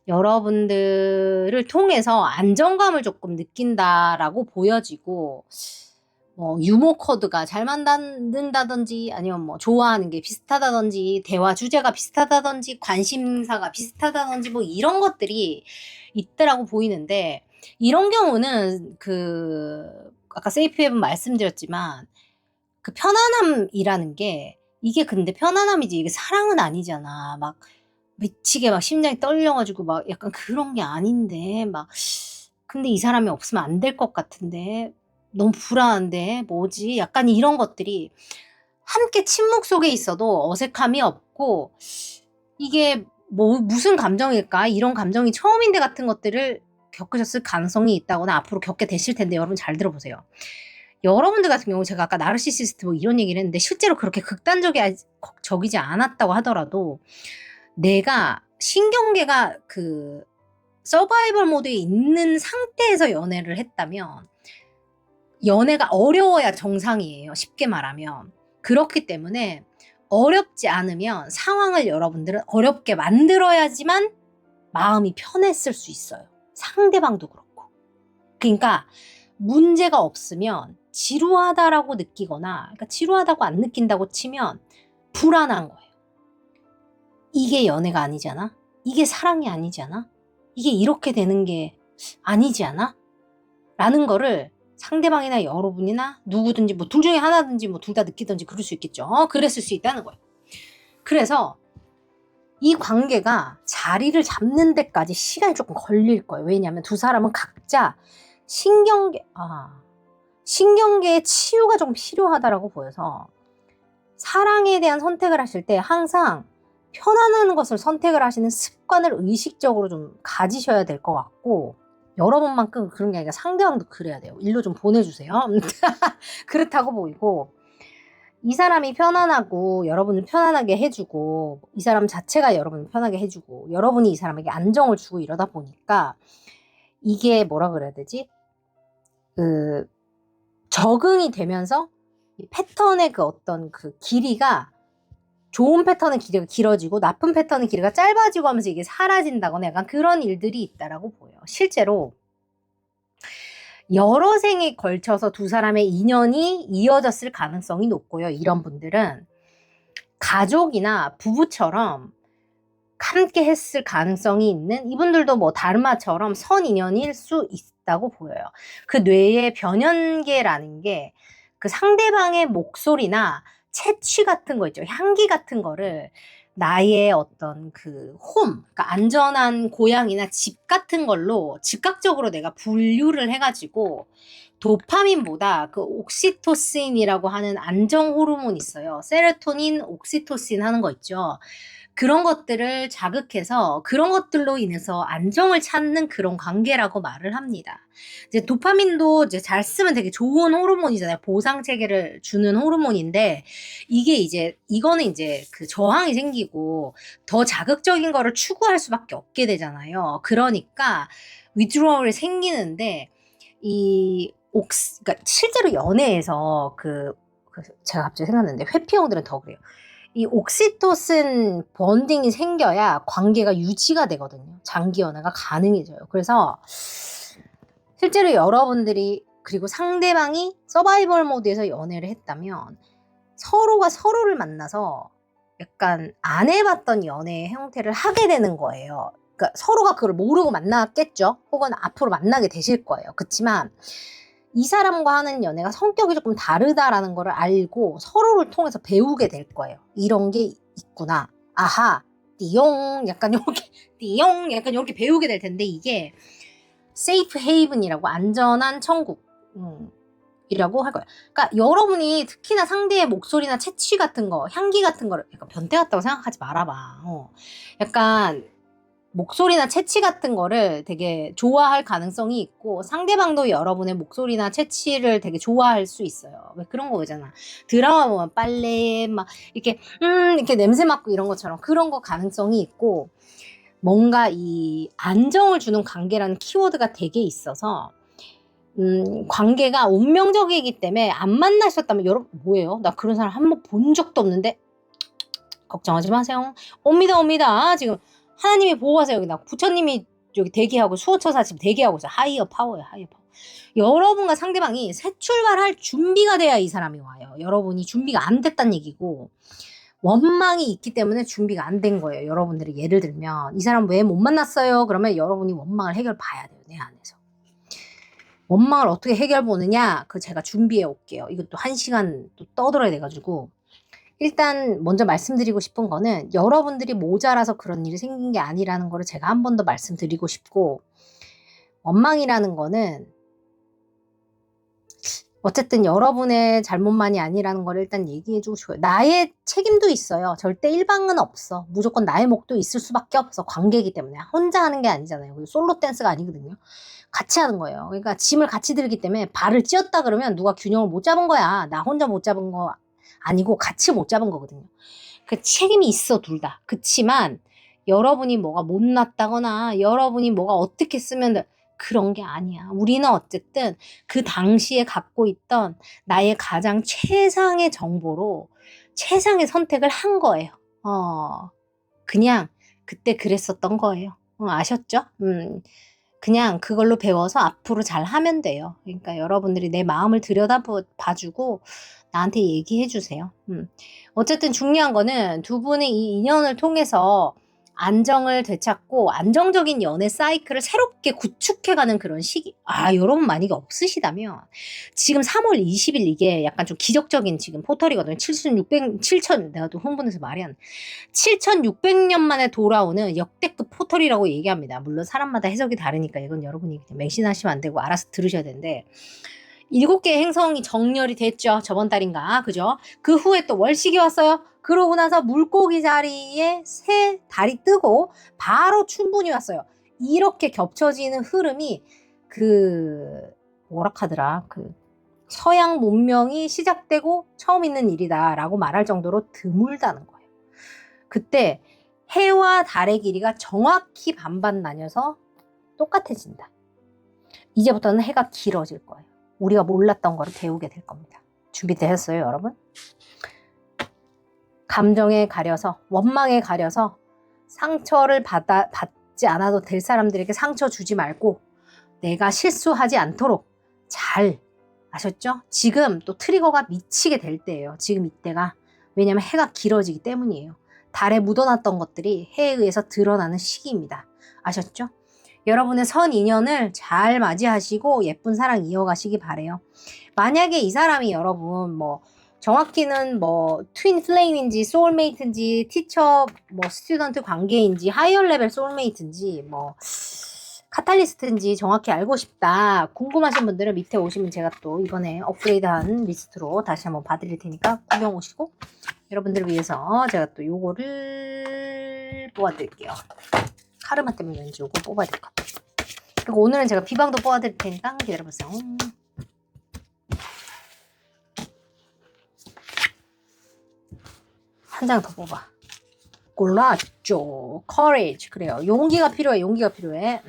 여러분들을 통해서 안정감을 조금 느낀다라고 보여지고, 유머 코드가 잘 맞는다든지, 아니면 뭐 좋아하는 게 비슷하다든지, 대화 주제가 비슷하다든지, 관심사가 비슷하다든지, 뭐 이런 것들이 있더라고 보이는데, 이런 경우는 아까 세이프 헤븐 말씀드렸지만, 그 편안함이라는 게, 이게 근데 편안함이지, 이게 사랑은 아니잖아. 막, 미치게 막 심장이 떨려가지고 막 약간 그런 게 아닌데, 근데 이 사람이 없으면 안 될 것 같은데, 너무 불안한데, 뭐지? 약간 이런 것들이 함께 침묵 속에 있어도 어색함이 없고, 이게 무슨 감정일까? 이런 감정이 처음인데 같은 것들을 겪으셨을 가능성이 있다거나 앞으로 겪게 되실 텐데, 여러분 잘 들어보세요. 여러분들 같은 경우 제가 아까 나르시시스트 뭐 이런 얘기를 했는데 실제로 그렇게 극단적이지 않았다고 하더라도 내가 신경계가 서바이벌 모드에 있는 상태에서 연애를 했다면 연애가 어려워야 정상이에요. 쉽게 말하면. 그렇기 때문에 어렵지 않으면 상황을 여러분들은 어렵게 만들어야지만 마음이 편했을 수 있어요. 상대방도 그렇고. 그러니까 문제가 없으면 지루하다라고 느끼거나, 그러니까 지루하다고 안 느낀다고 치면 불안한 거예요. 이게 연애가 아니잖아? 이게 사랑이 아니잖아? 이게 이렇게 되는 게 아니지 않아? 라는 거를 상대방이나 여러분이나 누구든지 뭐 둘 중에 하나든지 뭐 둘 다 느끼든지 그럴 수 있겠죠. 그랬을 수 있다는 거예요. 그래서 이 관계가 자리를 잡는 데까지 시간이 조금 걸릴 거예요. 왜냐하면 두 사람은 각자 신경계의 치유가 좀 필요하다라고 보여서 사랑에 대한 선택을 하실 때 항상 편안한 것을 선택을 하시는 습관을 의식적으로 좀 가지셔야 될 것 같고, 여러분만큼 그런 게 아니라 상대방도 그래야 돼요. 일로 좀 보내주세요. 그렇다고 보이고, 이 사람이 편안하고 여러분을 편안하게 해주고, 이 사람 자체가 여러분을 편하게 해주고, 여러분이 이 사람에게 안정을 주고 이러다 보니까 이게 뭐라 그래야 되지? 적응이 되면서 패턴의 그 어떤 그 길이가, 좋은 패턴의 길이가 길어지고 나쁜 패턴의 길이가 짧아지고 하면서 이게 사라진다거나 약간 그런 일들이 있다라고 보여요. 실제로 여러 생에 걸쳐서 두 사람의 인연이 이어졌을 가능성이 높고요. 이런 분들은 가족이나 부부처럼 함께 했을 가능성이 있는, 이분들도 뭐 다르마처럼 선인연일 수 있다고 보여요. 그 뇌의 변연계라는 게 그 상대방의 목소리나 채취 같은 거 있죠. 향기 같은 거를 나의 어떤 그 그러니까 안전한 고향이나 집 같은 걸로 즉각적으로 내가 분류를 해가지고, 도파민보다 그 옥시토신이라고 하는 안정 호르몬 있어요. 세로토닌, 옥시토신 하는 거 있죠. 그런 것들을 자극해서 그런 것들로 인해서 안정을 찾는 그런 관계라고 말을 합니다. 이제 도파민도 이제 잘 쓰면 되게 좋은 호르몬이잖아요. 보상 체계를 주는 호르몬인데, 이거는 이제 그 저항이 생기고 더 자극적인 거를 추구할 수밖에 없게 되잖아요. 그러니까 withdrawal이 생기는데, 그러니까 실제로 연애에서 제가 갑자기 생각났는데, 회피형들은 더 그래요. 이 옥시토신 번딩이 생겨야 관계가 유지가 되거든요. 장기 연애가 가능해져요. 그래서 실제로 여러분들이, 그리고 상대방이 서바이벌 모드에서 연애를 했다면 서로가 서로를 만나서 약간 안 해봤던 연애의 형태를 하게 되는 거예요. 그러니까 서로가 그걸 모르고 만났겠죠. 혹은 앞으로 만나게 되실 거예요. 그렇지만 이 사람과 하는 연애가 성격이 조금 다르다라는 걸 알고 서로를 통해서 배우게 될 거예요. 이런 게 있구나. 아하, 띠용, 약간 요렇게, 띠용, 약간 요렇게 배우게 될 텐데, 이게 세이프 헤이븐이라고, 안전한 천국, 이라고 할 거예요. 그러니까 여러분이 특히나 상대의 목소리나 채취 같은 거, 향기 같은 거를 약간 변태 같다고 생각하지 말아봐. 약간 목소리나 채취 같은 거를 되게 좋아할 가능성이 있고, 상대방도 여러분의 목소리나 채취를 되게 좋아할 수 있어요. 왜 그런 거 보잖아. 드라마 보면 빨래 막 이렇게 냄새 맡고 이런 것처럼 그런 거 가능성이 있고, 뭔가 이 안정을 주는 관계라는 키워드가 되게 있어서 관계가 운명적이기 때문에 안 만나셨다면, 여러분 뭐예요? 나 그런 사람 한 번 본 적도 없는데, 걱정하지 마세요. 옵니다. 지금 하나님이 보호하세요. 여기 나 부처님이 여기 대기하고, 수호처사 지금 대기하고 있어요. 하이어 파워예요. 하이어 파워. 여러분과 상대방이 새 출발할 준비가 돼야 이 사람이 와요. 여러분이 준비가 안 됐다는 얘기고, 원망이 있기 때문에 준비가 안 된 거예요. 여러분들이 예를 들면 이 사람 왜 못 만났어요? 그러면 여러분이 원망을 해결 봐야 돼요. 내 안에서. 원망을 어떻게 해결 보느냐? 제가 준비해 올게요. 이것도 1시간 또 떠들어야 돼가지고. 일단 먼저 말씀드리고 싶은 거는, 여러분들이 모자라서 그런 일이 생긴 게 아니라는 거를 제가 한 번 더 말씀드리고 싶고, 원망이라는 거는 어쨌든 여러분의 잘못만이 아니라는 걸 일단 얘기해주고 싶어요. 나의 책임도 있어요. 절대 일방은 없어. 무조건 나의 몫도 있을 수밖에 없어. 관계이기 때문에. 혼자 하는 게 아니잖아요. 솔로 댄스가 아니거든요. 같이 하는 거예요. 그러니까 짐을 같이 들기 때문에 발을 찧었다 그러면 누가 균형을 못 잡은 거야. 나 혼자 못 잡은 거 아니고 같이 못 잡은 거거든요. 그 책임이 있어, 둘 다. 그치만 여러분이 뭐가 못났다거나 여러분이 뭐가 어떻게 쓰면 그런 게 아니야. 우리는 어쨌든 그 당시에 갖고 있던 나의 가장 최상의 정보로 최상의 선택을 한 거예요. 그냥 그때 그랬었던 거예요. 아셨죠? 그냥 그걸로 배워서 앞으로 잘 하면 돼요. 그러니까 여러분들이 내 마음을 봐주고 나한테 얘기해 주세요. 어쨌든 중요한 거는 두 분의 이 인연을 통해서 안정을 되찾고 안정적인 연애 사이클을 새롭게 구축해가는 그런 시기. 여러분 만약에 없으시다면 지금 3월 20일 이게 약간 좀 기적적인 지금 포털이거든요. 7,600, 내가 또 흥분해서 말이 안 돼. 7,600년 만에 돌아오는 역대급 포털이라고 얘기합니다. 물론 사람마다 해석이 다르니까 이건 여러분이 그냥 맹신하시면 안 되고 알아서 들으셔야 되는데 7개의 행성이 정렬이 됐죠. 저번 달인가. 그죠? 그 후에 또 월식이 왔어요. 그러고 나서 물고기 자리에 새 달이 뜨고 바로 춘분이 왔어요. 이렇게 겹쳐지는 흐름이 뭐라 하더라. 서양 문명이 시작되고 처음 있는 일이다라고 말할 정도로 드물다는 거예요. 그때 해와 달의 길이가 정확히 반반 나뉘어서 똑같아진다. 이제부터는 해가 길어질 거예요. 우리가 몰랐던 거를 배우게 될 겁니다. 준비되셨어요, 여러분? 감정에 가려서, 원망에 가려서 상처를 받지 않아도 될 사람들에게 상처 주지 말고 내가 실수하지 않도록 잘 아셨죠? 지금 또 트리거가 미치게 될 때예요. 지금 이때가. 왜냐면 해가 길어지기 때문이에요. 달에 묻어놨던 것들이 해에 의해서 드러나는 시기입니다. 아셨죠? 여러분의 선 인연을 잘 맞이하시고 예쁜 사랑 이어가시기 바래요. 만약에 이 사람이 여러분 정확히는 트윈 플레임인지 소울메이트인지 티처 스튜던트 관계인지 하이어 레벨 소울메이트인지 카탈리스트인지 정확히 알고 싶다 궁금하신 분들은 밑에 오시면 제가 또 이번에 업그레이드한 리스트로 다시 한번 봐드릴 테니까 구경 오시고 여러분들을 위해서 제가 또 요거를 뽑아드릴게요. 카르마 때문에 왠지 요거 뽑아야 될 것 같아요. 그리고 오늘은 제가 비방도 뽑아드릴 테니까 기다려보세요. 한 장 더 뽑아. 골랐죠. courage. 그래요. 용기가 필요해. 용기가 필요해.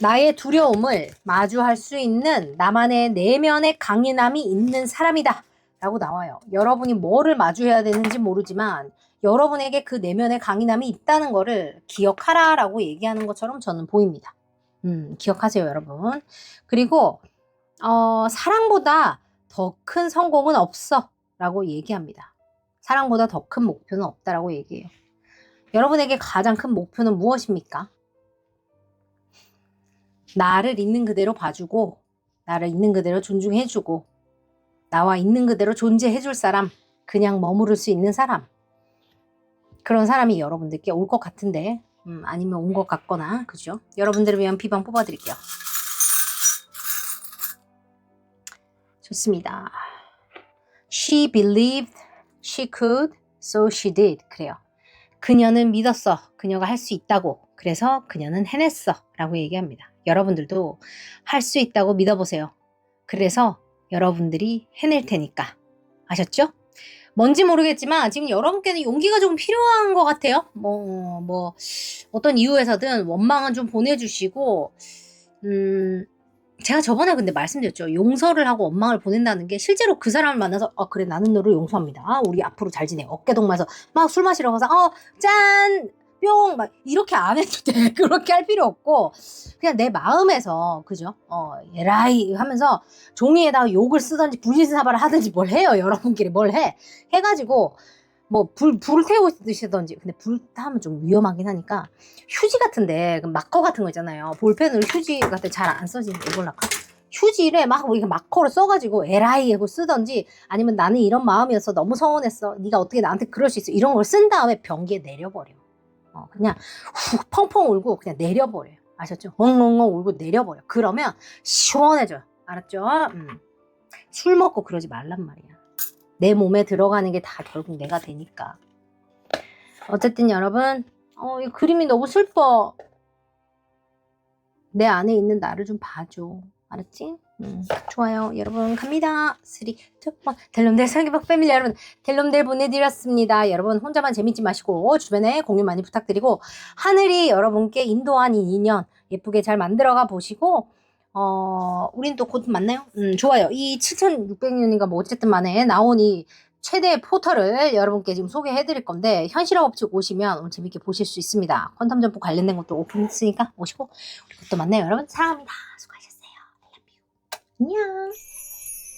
나의 두려움을 마주할 수 있는 나만의 내면의 강인함이 있는 사람이다. 라고 나와요. 여러분이 뭐를 마주해야 되는지 모르지만 여러분에게 그 내면의 강인함이 있다는 거를 기억하라 라고 얘기하는 것처럼 저는 보입니다. 기억하세요, 여러분. 그리고 사랑보다 더 큰 성공은 없어 라고 얘기합니다. 사랑보다 더 큰 목표는 없다라고 얘기해요. 여러분에게 가장 큰 목표는 무엇입니까? 나를 있는 그대로 봐주고 나를 있는 그대로 존중해주고 나와 있는 그대로 존재해줄 사람, 그냥 머무를 수 있는 사람, 그런 사람이 여러분들께 올 것 같은데 아니면 온 것 같거나 그죠? 여러분들을 위한 비방 뽑아드릴게요. 좋습니다. She believed she could, so she did. 그래요. 그녀는 믿었어. 그녀가 할 수 있다고. 그래서 그녀는 해냈어. 라고 얘기합니다. 여러분들도 할 수 있다고 믿어보세요. 그래서 여러분들이 해낼 테니까. 아셨죠? 뭔지 모르겠지만 지금 여러분께는 용기가 좀 필요한 것 같아요. 어떤 이유에서든 원망은 좀 보내주시고 제가 저번에 근데 말씀드렸죠. 용서를 하고 원망을 보낸다는 게 실제로 그 사람을 만나서 그래 나는 너를 용서합니다. 우리 앞으로 잘 지내. 어깨동무해서 막 술 마시러 가서 짠! 뿅! 막 이렇게 안 해도 돼. 그렇게 할 필요 없고 그냥 내 마음에서 그죠? 에라이 하면서 종이에다가 욕을 쓰든지 분신사발을 하든지 뭘 해요. 여러분끼리 뭘 해. 해가지고 불 태우고 드시던지. 근데 불 타면 좀 위험하긴 하니까 휴지 같은데 마커 같은 거 있잖아요. 볼펜으로 휴지 같은 잘 안 써지는 이걸로 할까? 휴지를 막 이렇게 마커로 써가지고 에라이 하고 쓰던지 아니면 나는 이런 마음이었어. 너무 서운했어. 네가 어떻게 나한테 그럴 수 있어. 이런 걸 쓴 다음에 변기에 내려버려. 그냥 훅 펑펑 울고 그냥 내려버려요. 아셨죠? 엉엉엉 울고 내려버려. 그러면 시원해져요. 알았죠? 술 먹고 그러지 말란 말이야. 내 몸에 들어가는 게 다 결국 내가 되니까. 어쨌든 여러분 이 그림이 너무 슬퍼. 내 안에 있는 나를 좀 봐줘. 알았지? 좋아요. 여러분 갑니다. 3, 2, 1 델롬델 성기박 패밀리 여러분 델롬델 보내드렸습니다. 여러분 혼자만 재밌지 마시고 주변에 공유 많이 부탁드리고 하늘이 여러분께 인도한 이 인연 예쁘게 잘 만들어가 보시고 우린 또 곧 만나요? 좋아요. 이 7,600년인가 어쨌든 만에 나온 이 최대 포털을 여러분께 지금 소개해 드릴 건데, 현실화 법칙 오시면 오늘 재밌게 보실 수 있습니다. 퀀텀 점프 관련된 것도 오픈했으니까 오시고, 우리 또 만나요. 여러분, 사랑합니다. 수고하셨어요. 안녕.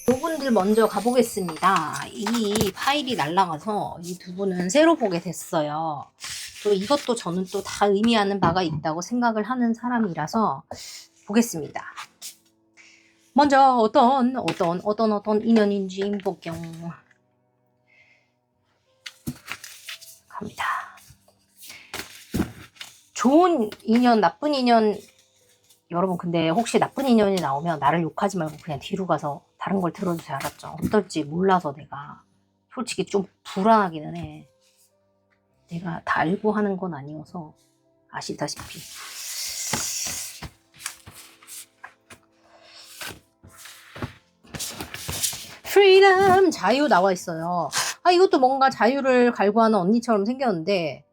두 분들 먼저 가보겠습니다. 이 파일이 날라가서 이 두 분은 새로 보게 됐어요. 또 이것도 저는 또 다 의미하는 바가 있다고 생각을 하는 사람이라서 보겠습니다. 먼저 어떤 인연인지 복경 갑니다. 좋은 인연, 나쁜 인연. 여러분, 근데 혹시 나쁜 인연이 나오면 나를 욕하지 말고 그냥 뒤로 가서 다른 걸 들어주세요. 알았죠? 어떨지 몰라서 내가 솔직히 좀 불안하기는 해. 내가 다 알고 하는 건 아니어서 아시다시피. 프리덤, 자유 나와 있어요. 아, 이것도 뭔가 자유를 갈구하는 언니처럼 생겼는데,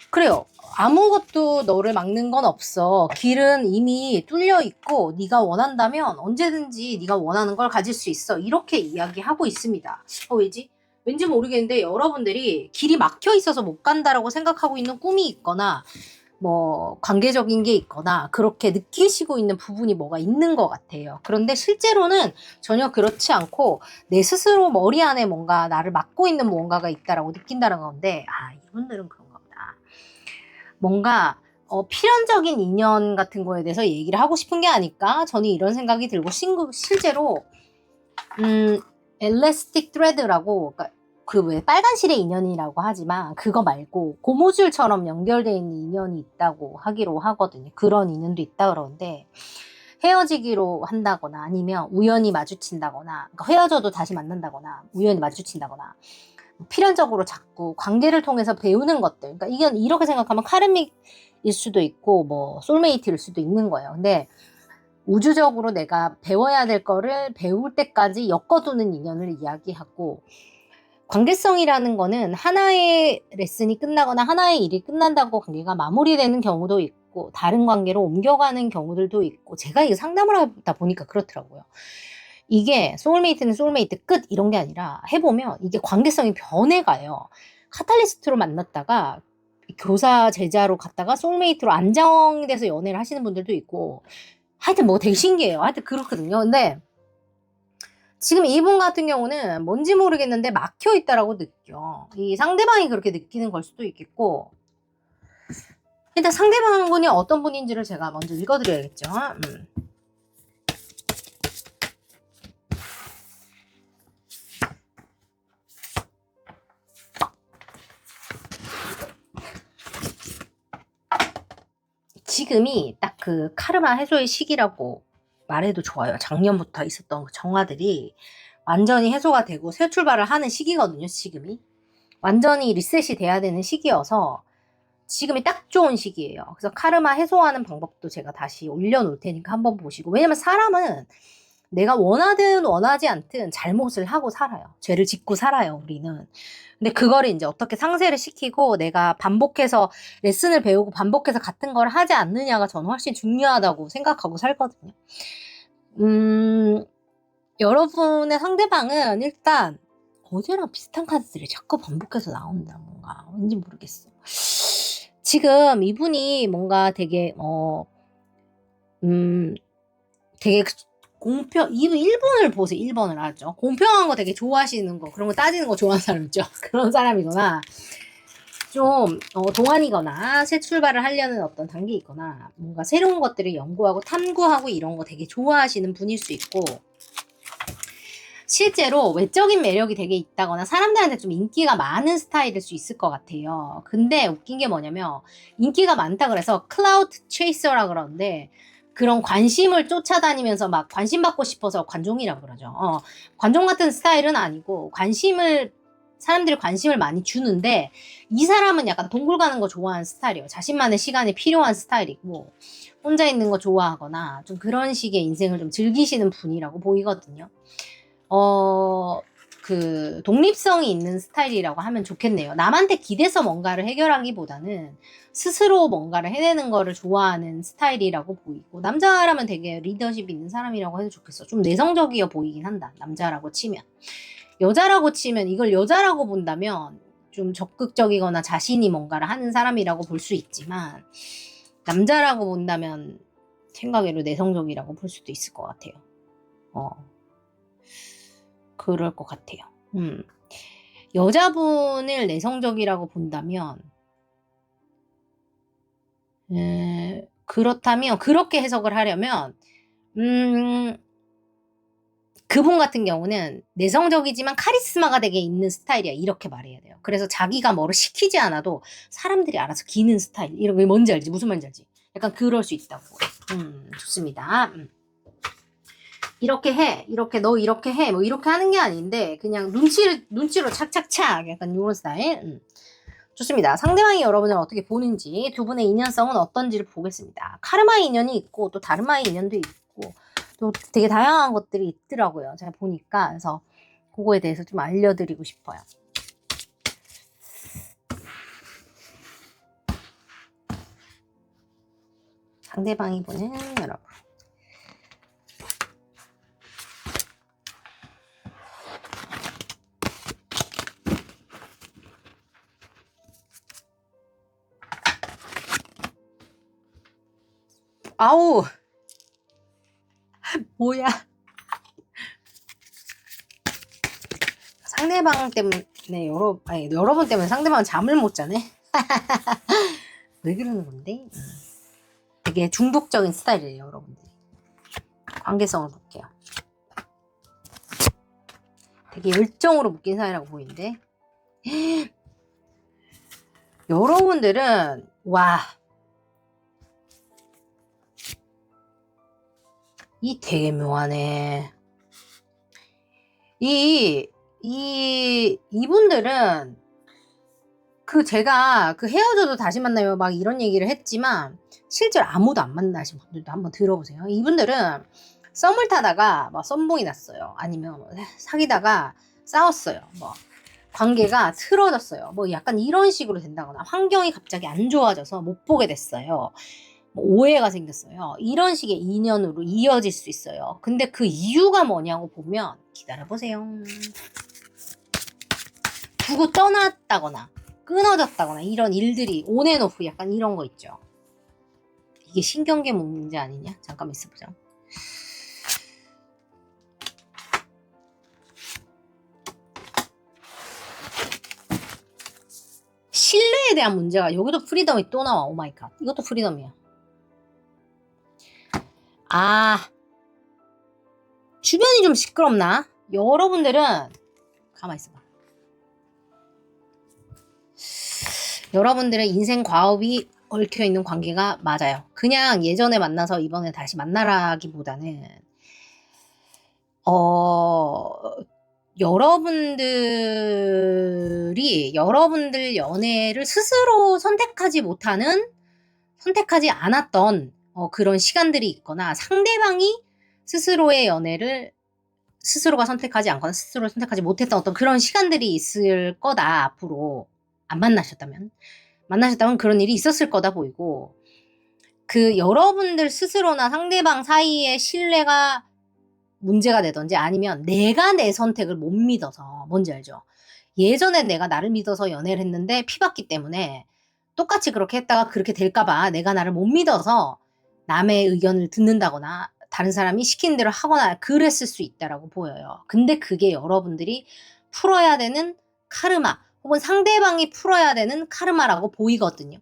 그래요. 아무것도 너를 막는 건 없어. 길은 이미 뚫려 있고 네가 원한다면 언제든지 네가 원하는 걸 가질 수 있어. 이렇게 이야기하고 있습니다. 왜지? 왠지 모르겠는데 여러분들이 길이 막혀 있어서 못 간다라고 생각하고 있는 꿈이 있거나 뭐 관계적인 게 있거나 그렇게 느끼시고 있는 부분이 뭐가 있는 것 같아요. 그런데 실제로는 전혀 그렇지 않고 내 스스로 머리 안에 뭔가 나를 막고 있는 뭔가가 있다라고 느낀다는 건데, 아, 이분들은 그런가 보다. 뭔가 필연적인 인연 같은 거에 대해서 얘기를 하고 싶은 게 아닐까? 저는 이런 생각이 들고 실제로 엘라스틱 트레드라고, 그러니까 그 왜 빨간 실의 인연이라고 하지만 그거 말고 고무줄처럼 연결되어 있는 인연이 있다고 하기로 하거든요. 그런 인연도 있다 그러는데, 헤어지기로 한다거나 아니면 우연히 마주친다거나, 그러니까 헤어져도 다시 만난다거나 우연히 마주친다거나 필연적으로 자꾸 관계를 통해서 배우는 것들. 그러니까 이건 이렇게 생각하면 카르믹일 수도 있고 뭐 솔메이트일 수도 있는 거예요. 근데 우주적으로 내가 배워야 될 거를 배울 때까지 엮어두는 인연을 이야기하고, 관계성이라는 거는 하나의 레슨이 끝나거나 하나의 일이 끝난다고 관계가 마무리되는 경우도 있고 다른 관계로 옮겨가는 경우들도 있고, 제가 이거 상담을 하다 보니까 그렇더라고요. 이게 소울메이트는 소울메이트 끝 이런 게 아니라 해보면 이게 관계성이 변해가요. 카탈리스트로 만났다가 교사 제자로 갔다가 소울메이트로 안정돼서 연애를 하시는 분들도 있고, 하여튼 뭐 되게 신기해요. 하여튼 그렇거든요. 근데 지금 이분 같은 경우는 뭔지 모르겠는데 막혀 있다라고 느껴. 이 상대방이 그렇게 느끼는 걸 수도 있겠고, 일단 상대방분이 어떤 분인지를 제가 먼저 읽어드려야겠죠. 지금이 딱 그 카르마 해소의 시기라고 말해도 좋아요. 작년부터 있었던 그 정화들이 완전히 해소가 되고 새 출발을 하는 시기거든요. 지금이 완전히 리셋이 돼야 되는 시기여서 지금이 딱 좋은 시기예요. 그래서 카르마 해소하는 방법도 제가 다시 올려놓을 테니까 한번 보시고, 왜냐면 사람은 내가 원하든 원하지 않든 잘못을 하고 살아요. 죄를 짓고 살아요, 우리는. 근데 그거를 이제 어떻게 상쇄를 시키고 내가 반복해서 레슨을 배우고 반복해서 같은 걸 하지 않느냐가 저는 훨씬 중요하다고 생각하고 살거든요. 여러분의 상대방은 일단 어제랑 비슷한 카드들이 자꾸 반복해서 나온다. 뭔가 왠지 모르겠어. 지금 이분이 뭔가 되게 되게 공평, 1번을 보세요. 1번을 알죠? 공평한 거 되게 좋아하시는 거, 그런 거 따지는 거 좋아하는 사람 있죠? 그런 사람이거나, 좀, 동안이거나, 새 출발을 하려는 어떤 단계 있거나, 뭔가 새로운 것들을 연구하고 탐구하고 이런 거 되게 좋아하시는 분일 수 있고, 실제로 외적인 매력이 되게 있다거나 사람들한테 좀 인기가 많은 스타일일 수 있을 것 같아요. 근데 웃긴 게 뭐냐면, 인기가 많다 그래서 클라우드 체이서라 그러는데, 그런 관심을 쫓아다니면서 막 관심 받고 싶어서 관종이라고 그러죠. 관종 같은 스타일은 아니고 사람들이 관심을 많이 주는데, 이 사람은 약간 동굴 가는 거 좋아하는 스타일이에요. 자신만의 시간이 필요한 스타일이고 혼자 있는 거 좋아하거나 좀 그런 식의 인생을 좀 즐기시는 분이라고 보이거든요. 그 독립성이 있는 스타일이라고 하면 좋겠네요. 남한테 기대서 뭔가를 해결하기보다는 스스로 뭔가를 해내는 거를 좋아하는 스타일이라고 보이고, 남자라면 되게 리더십 있는 사람이라고 해도 좋겠어. 좀 내성적이어 보이긴 한다, 남자라고 치면. 여자라고 치면 이걸 여자라고 본다면 좀 적극적이거나 자신이 뭔가를 하는 사람이라고 볼 수 있지만 남자라고 본다면 생각외로 내성적이라고 볼 수도 있을 것 같아요. 그럴 것 같아요. 여자분을 내성적이라고 본다면 그렇다면 그렇게 해석을 하려면 그분 같은 경우는 내성적이지만 카리스마가 되게 있는 스타일이야. 이렇게 말해야 돼요. 그래서 자기가 뭐를 시키지 않아도 사람들이 알아서 기는 스타일. 이런 게 뭔지 알지? 무슨 말인지 알지? 약간 그럴 수 있다고. 좋습니다. 이렇게 해. 이렇게 너 이렇게 해. 뭐 이렇게 하는 게 아닌데 그냥 눈치로 착착착 약간 이런 스타일. 좋습니다. 상대방이 여러분을 어떻게 보는지 두 분의 인연성은 어떤지를 보겠습니다. 카르마의 인연이 있고 또 다르마의 인연도 있고 또 되게 다양한 것들이 있더라고요. 제가 보니까. 그래서 그거에 대해서 좀 알려드리고 싶어요. 상대방이 보는 여러분. 아우! 뭐야. 상대방 때문에 여러분 때문에 상대방은 잠을 못 자네. 왜 그러는 건데? 되게 중독적인 스타일이에요, 여러분들이. 관계성을 볼게요. 되게 열정으로 묶인 사이라고 보이는데 여러분들은 와, 이 되게 묘하네. 이분들은 제가 헤어져도 다시 만나요 막 이런 얘기를 했지만 실제로 아무도 안 만나신 분들도 한번 들어보세요. 이분들은 썸을 타다가 뭐 썸봉이 났어요. 아니면 사귀다가 싸웠어요. 뭐 관계가 틀어졌어요. 뭐 약간 이런 식으로 된다거나 환경이 갑자기 안 좋아져서 못 보게 됐어요. 뭐 오해가 생겼어요. 이런 식의 인연으로 이어질 수 있어요. 근데 그 이유가 뭐냐고 보면 기다려보세요. 두고 떠났다거나 끊어졌다거나 이런 일들이 온앤오프 약간 이런 거 있죠. 이게 신경계 문제 아니냐? 잠깐만 있어보자. 신뢰에 대한 문제가 여기도 프리덤이 또 나와. 오마이갓. 이것도 프리덤이야. 주변이 좀 시끄럽나? 여러분들은 가만히 있어봐. 여러분들은 인생 과업이 얽혀있는 관계가 맞아요. 그냥 예전에 만나서 이번에 다시 만나라기보다는 여러분들이 여러분들 연애를 스스로 선택하지 않았던 그런 시간들이 있거나 상대방이 스스로의 연애를 스스로가 선택하지 않거나 스스로 선택하지 못했던 어떤 그런 시간들이 있을 거다. 앞으로 안 만나셨다면 그런 일이 있었을 거다 보이고 여러분들 스스로나 상대방 사이의 신뢰가 문제가 되던지 아니면 내가 내 선택을 못 믿어서 뭔지 알죠? 예전에 내가 나를 믿어서 연애를 했는데 피봤기 때문에 똑같이 그렇게 했다가 그렇게 될까봐 내가 나를 못 믿어서 남의 의견을 듣는다거나 다른 사람이 시키는 대로 하거나 그랬을 수 있다라고 보여요. 근데 그게 여러분들이 풀어야 되는 카르마 혹은 상대방이 풀어야 되는 카르마라고 보이거든요.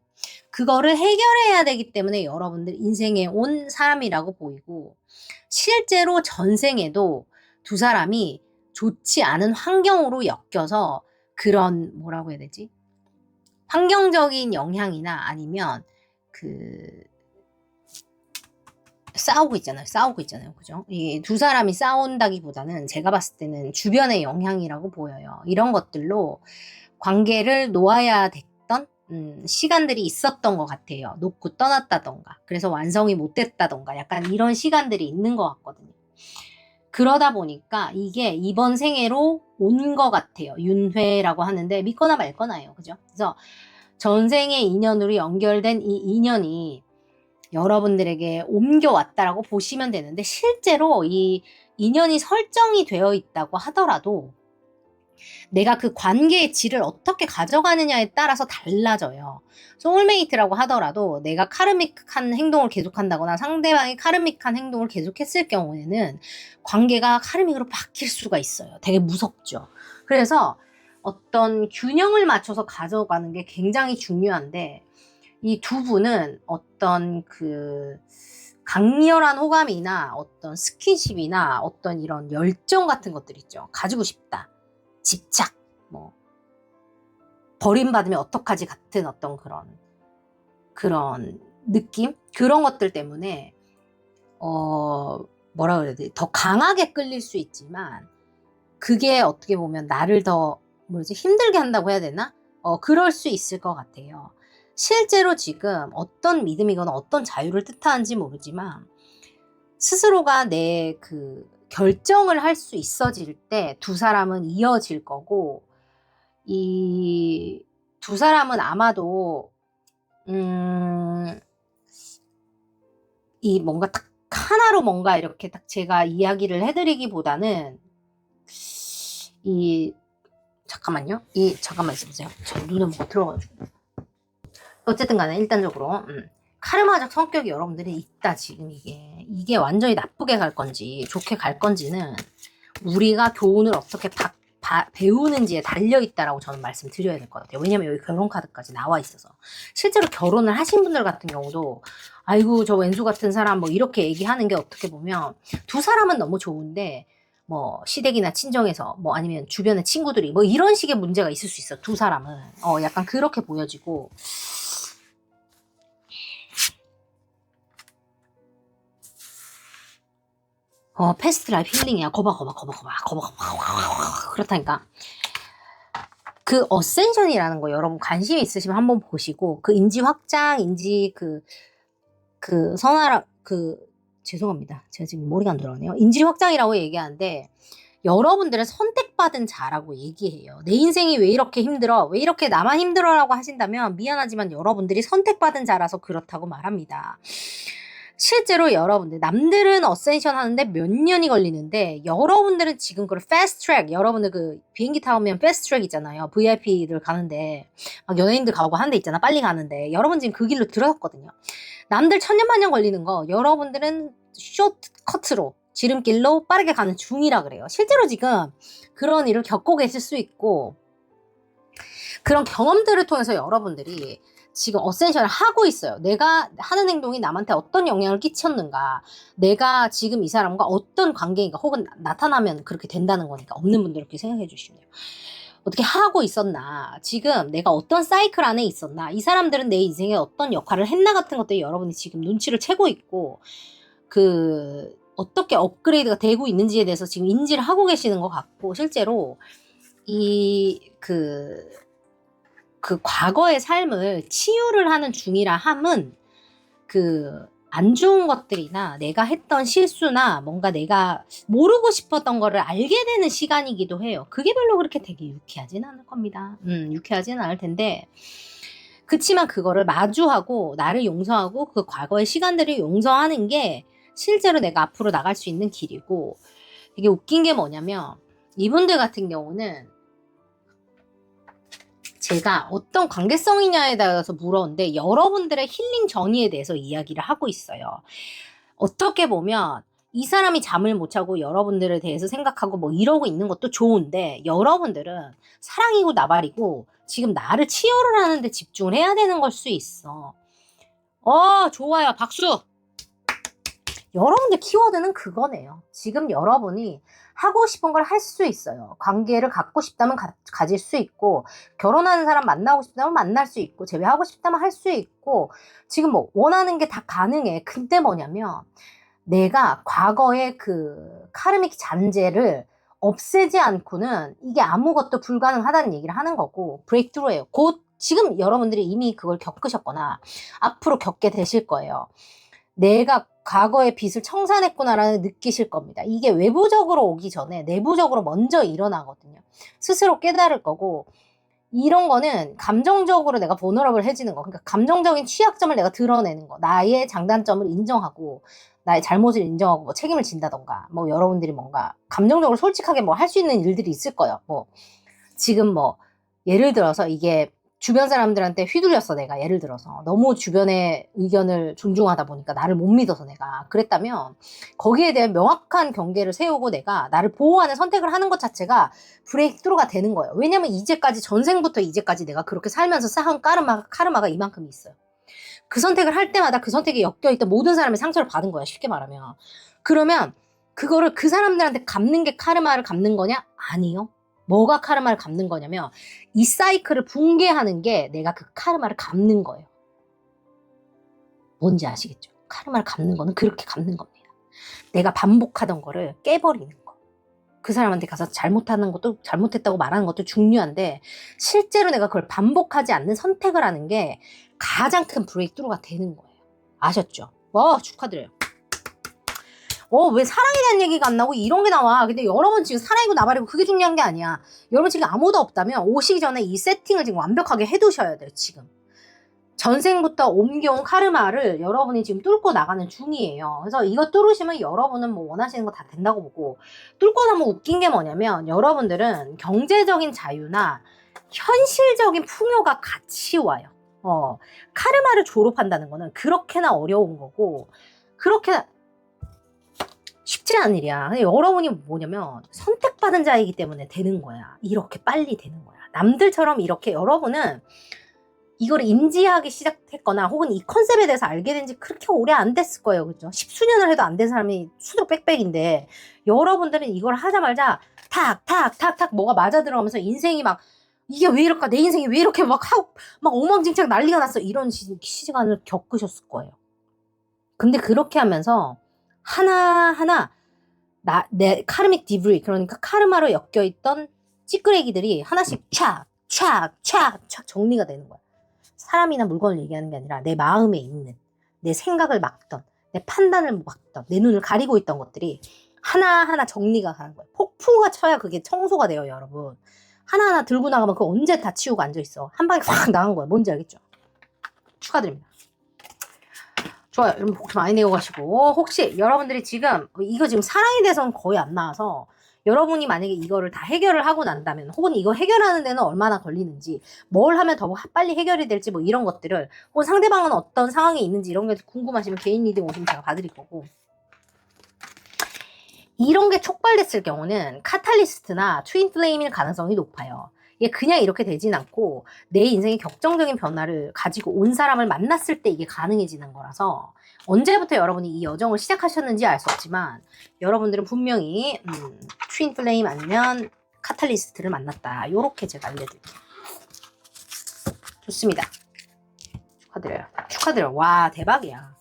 그거를 해결해야 되기 때문에 여러분들 인생에 온 사람이라고 보이고 실제로 전생에도 두 사람이 좋지 않은 환경으로 엮여서 그런 뭐라고 해야 되지? 환경적인 영향이나 아니면 싸우고 있잖아요. 그죠? 이게 두 사람이 싸운다기보다는 제가 봤을 때는 주변의 영향이라고 보여요. 이런 것들로 관계를 놓아야 됐던 시간들이 있었던 것 같아요. 놓고 떠났다던가 그래서 완성이 못 됐다던가 약간 이런 시간들이 있는 것 같거든요. 그러다 보니까 이게 이번 생애로 온 것 같아요. 윤회라고 하는데 믿거나 말거나예요. 그죠? 그래서 전생의 인연으로 연결된 이 인연이 여러분들에게 옮겨왔다라고 보시면 되는데 실제로 이 인연이 설정이 되어 있다고 하더라도 내가 그 관계의 질을 어떻게 가져가느냐에 따라서 달라져요. 소울메이트라고 하더라도 내가 카르믹한 행동을 계속한다거나 상대방이 카르믹한 행동을 계속했을 경우에는 관계가 카르믹으로 바뀔 수가 있어요. 되게 무섭죠. 그래서 어떤 균형을 맞춰서 가져가는 게 굉장히 중요한데, 이 두 분은 어떤 그 강렬한 호감이나 어떤 스킨십이나 어떤 이런 열정 같은 것들 있죠. 가지고 싶다, 집착, 뭐 버림받으면 어떡하지 같은 어떤 그런 느낌? 그런 것들 때문에 뭐라 그래야 돼? 더 강하게 끌릴 수 있지만, 그게 어떻게 보면 나를 더 힘들게 한다고 해야 되나? 그럴 수 있을 것 같아요. 실제로 지금 어떤 믿음이거나 어떤 자유를 뜻하는지 모르지만, 스스로가 내 그 결정을 할 수 있어질 때 두 사람은 이어질 거고, 이 두 사람은 아마도 이 뭔가 딱 하나로 뭔가 이렇게 딱 제가 이야기를 해드리기보다는, 잠깐만요. 잠깐만 있어보세요. 저 눈에 뭐가 들어가지고. 어쨌든 간에 일단적으로 카르마적 성격이 여러분들이 있다. 지금 이게 완전히 나쁘게 갈 건지 좋게 갈 건지는 우리가 교훈을 어떻게 배우는지에 달려있다라고 저는 말씀드려야 될 것 같아요. 왜냐면 여기 결혼 카드까지 나와 있어서. 실제로 결혼을 하신 분들 같은 경우도 아이고 저 왼수 같은 사람 뭐 이렇게 얘기하는 게 어떻게 보면 두 사람은 너무 좋은데 뭐 시댁이나 친정에서 뭐 아니면 주변의 친구들이 뭐 이런 식의 문제가 있을 수 있어. 두 사람은 약간 그렇게 보여지고, 패스트 라이프 힐링이야. 거봐. 그렇다니까. 그 어센션이라는 거 여러분 관심 있으시면 한번 보시고, 그 인지 확장, 죄송합니다. 제가 지금 머리가 안 들어가네요. 인지 확장이라고 얘기하는데, 여러분들은 선택받은 자라고 얘기해요. 내 인생이 왜 이렇게 힘들어? 왜 이렇게 나만 힘들어라고 하신다면 미안하지만 여러분들이 선택받은 자라서 그렇다고 말합니다. 실제로 여러분들, 남들은 어센션 하는데 몇 년이 걸리는데, 여러분들은 지금 그걸 패스트 트랙, 여러분들 그 비행기 타면 패스트 트랙 있잖아요. VIP들 가는데, 막 연예인들 가고 하는 데 있잖아. 빨리 가는데. 여러분 지금 그 길로 들어섰거든요. 남들 천년만년 걸리는 거, 여러분들은 쇼트커트로, 지름길로 빠르게 가는 중이라 그래요. 실제로 지금 그런 일을 겪고 계실 수 있고, 그런 경험들을 통해서 여러분들이 지금 어센션을 하고 있어요. 내가 하는 행동이 남한테 어떤 영향을 끼쳤는가, 내가 지금 이 사람과 어떤 관계인가, 혹은 나타나면 그렇게 된다는 거니까 없는 분들 이렇게 생각해 주시면 돼요. 어떻게 하고 있었나, 지금 내가 어떤 사이클 안에 있었나, 이 사람들은 내 인생에 어떤 역할을 했나 같은 것들이 여러분이 지금 눈치를 채고 있고, 어떻게 업그레이드가 되고 있는지에 대해서 지금 인지를 하고 계시는 것 같고, 실제로 그 과거의 삶을 치유를 하는 중이라 함은, 안 좋은 것들이나 내가 했던 실수나 뭔가 내가 모르고 싶었던 거를 알게 되는 시간이기도 해요. 그게 별로 그렇게 되게 유쾌하진 않을 겁니다. 유쾌하진 않을 텐데, 그치만 그거를 마주하고 나를 용서하고 그 과거의 시간들을 용서하는 게 실제로 내가 앞으로 나갈 수 있는 길이고, 되게 웃긴 게 뭐냐면, 이분들 같은 경우는 제가 어떤 관계성이냐에 따라서 물었는데, 여러분들의 힐링 전이에 대해서 이야기를 하고 있어요. 어떻게 보면 이 사람이 잠을 못 자고 여러분들에 대해서 생각하고 뭐 이러고 있는 것도 좋은데, 여러분들은 사랑이고 나발이고 지금 나를 치유를 하는데 집중을 해야 되는 걸 수 있어. 좋아요. 박수! 여러분들 키워드는 그거네요. 지금 여러분이 하고 싶은 걸 할 수 있어요. 관계를 갖고 싶다면 가질 수 있고, 결혼하는 사람 만나고 싶다면 만날 수 있고, 재회하고 싶다면 할 수 있고, 지금 뭐 원하는 게 다 가능해. 근데 뭐냐면, 내가 과거의 그 카르믹 잔재를 없애지 않고는 이게 아무것도 불가능하다는 얘기를 하는 거고, 브레이크트루예요. 곧 지금 여러분들이 이미 그걸 겪으셨거나 앞으로 겪게 되실 거예요. 내가 과거의 빚을 청산했구나라는 느끼실 겁니다. 이게 외부적으로 오기 전에 내부적으로 먼저 일어나거든요. 스스로 깨달을 거고, 이런 거는 감정적으로 내가 보너럽을 해지는 거. 그러니까 감정적인 취약점을 내가 드러내는 거. 나의 장단점을 인정하고, 나의 잘못을 인정하고, 뭐 책임을 진다던가, 뭐 여러분들이 뭔가 감정적으로 솔직하게 뭐 할 수 있는 일들이 있을 거예요. 뭐 지금 뭐 예를 들어서 이게 주변 사람들한테 휘둘렸어 내가. 예를 들어서 너무 주변의 의견을 존중하다 보니까 나를 못 믿어서 내가 그랬다면 거기에 대한 명확한 경계를 세우고 내가 나를 보호하는 선택을 하는 것 자체가 브레이크스루가 되는 거예요. 왜냐면 이제까지 전생부터 이제까지 내가 그렇게 살면서 쌓은 카르마가 이만큼 있어요. 그 선택을 할 때마다 그 선택에 엮여있던 모든 사람의 상처를 받은 거야. 쉽게 말하면. 그러면 그거를 그 사람들한테 갚는 게 카르마를 갚는 거냐? 아니요. 뭐가 카르마를 갚는 거냐면 이 사이클을 붕괴하는 게 내가 그 카르마를 갚는 거예요. 뭔지 아시겠죠? 카르마를 갚는 거는 그렇게 갚는 겁니다. 내가 반복하던 거를 깨버리는 거. 그 사람한테 가서 잘못하는 것도 잘못했다고 말하는 것도 중요한데 실제로 내가 그걸 반복하지 않는 선택을 하는 게 가장 큰 브레이크스루가 되는 거예요. 아셨죠? 축하드려요. 왜 사랑에 대한 얘기가 안 나오고 이런 게 나와. 근데 여러분 지금 사랑이고 나발이고 그게 중요한 게 아니야. 여러분 지금 아무도 없다면 오시기 전에 이 세팅을 지금 완벽하게 해두셔야 돼요. 지금. 전생부터 옮겨온 카르마를 여러분이 지금 뚫고 나가는 중이에요. 그래서 이거 뚫으시면 여러분은 뭐 원하시는 거 다 된다고 보고 뚫고 나면 웃긴 게 뭐냐면 여러분들은 경제적인 자유나 현실적인 풍요가 같이 와요. 카르마를 졸업한다는 거는 그렇게나 어려운 거고 그렇게 쉽지 않은 일이야. 근데 여러분이 뭐냐면 선택받은 자이기 때문에 되는 거야. 이렇게 빨리 되는 거야. 남들처럼 이렇게 여러분은 이걸 인지하기 시작했거나 혹은 이 컨셉에 대해서 알게 된 지 그렇게 오래 안 됐을 거예요. 그죠? 10수년을 해도 안 된 사람이 수두룩 빽빽인데 여러분들은 이걸 하자마자 탁탁탁탁 뭐가 맞아 들어가면서 인생이 막 이게 왜 이럴까? 내 인생이 왜 이렇게 막 하고 막 엉망진창 난리가 났어. 이런 시간을 겪으셨을 거예요. 근데 그렇게 하면서 하나하나 내 카르믹 디브리 그러니까 카르마로 엮여있던 찌끄레기들이 하나씩 촥 정리가 되는 거야. 사람이나 물건을 얘기하는 게 아니라 내 마음에 있는 내 생각을 막던 내 판단을 막던 내 눈을 가리고 있던 것들이 하나하나 정리가 가는 거야. 폭풍우가 쳐야 그게 청소가 돼요. 여러분 하나하나 들고 나가면 그거 언제 다 치우고 앉아있어. 한 방에 확 나간 거야. 뭔지 알겠죠? 축하드립니다. 좋아요. 여러분 복수 많이 내고 가시고 혹시 여러분들이 지금 이거 지금 사랑에 대해서는 거의 안 나와서 여러분이 만약에 이거를 다 해결을 하고 난다면 혹은 이거 해결하는 데는 얼마나 걸리는지 뭘 하면 더 빨리 해결이 될지 뭐 이런 것들을 혹은 상대방은 어떤 상황이 있는지 이런 게 궁금하시면 개인 리딩 오시면 제가 봐드릴 거고 이런 게 촉발됐을 경우는 카탈리스트나 트윈 플레임일 가능성이 높아요. 이게 그냥 이렇게 되진 않고 내 인생에 격정적인 변화를 가지고 온 사람을 만났을 때 이게 가능해지는 거라서 언제부터 여러분이 이 여정을 시작하셨는지 알 수 없지만 여러분들은 분명히 트윈 플레임 아니면 카탈리스트를 만났다. 요렇게 제가 알려드릴게요. 좋습니다. 축하드려요. 축하드려요. 와 대박이야.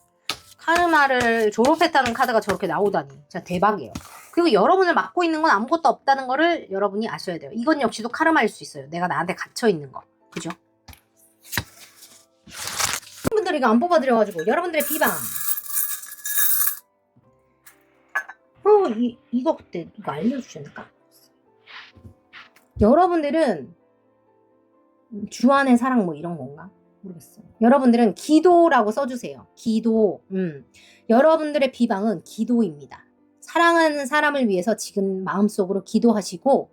카르마를 졸업했다는 카드가 저렇게 나오다니 진짜 대박이에요. 그리고 여러분을 막고 있는 건 아무것도 없다는 거를 여러분이 아셔야 돼요. 이건 역시도 카르마일 수 있어요. 내가 나한테 갇혀있는 거. 그죠? 분들 이거 안 뽑아드려가지고 여러분들의 비방 이거 그때 이거 알려주셨을까? 여러분들은 주안의 사랑 뭐 이런 건가? 모르겠어요. 여러분들은 기도라고 써주세요. 기도. 여러분들의 비방은 기도입니다. 사랑하는 사람을 위해서 지금 마음속으로 기도하시고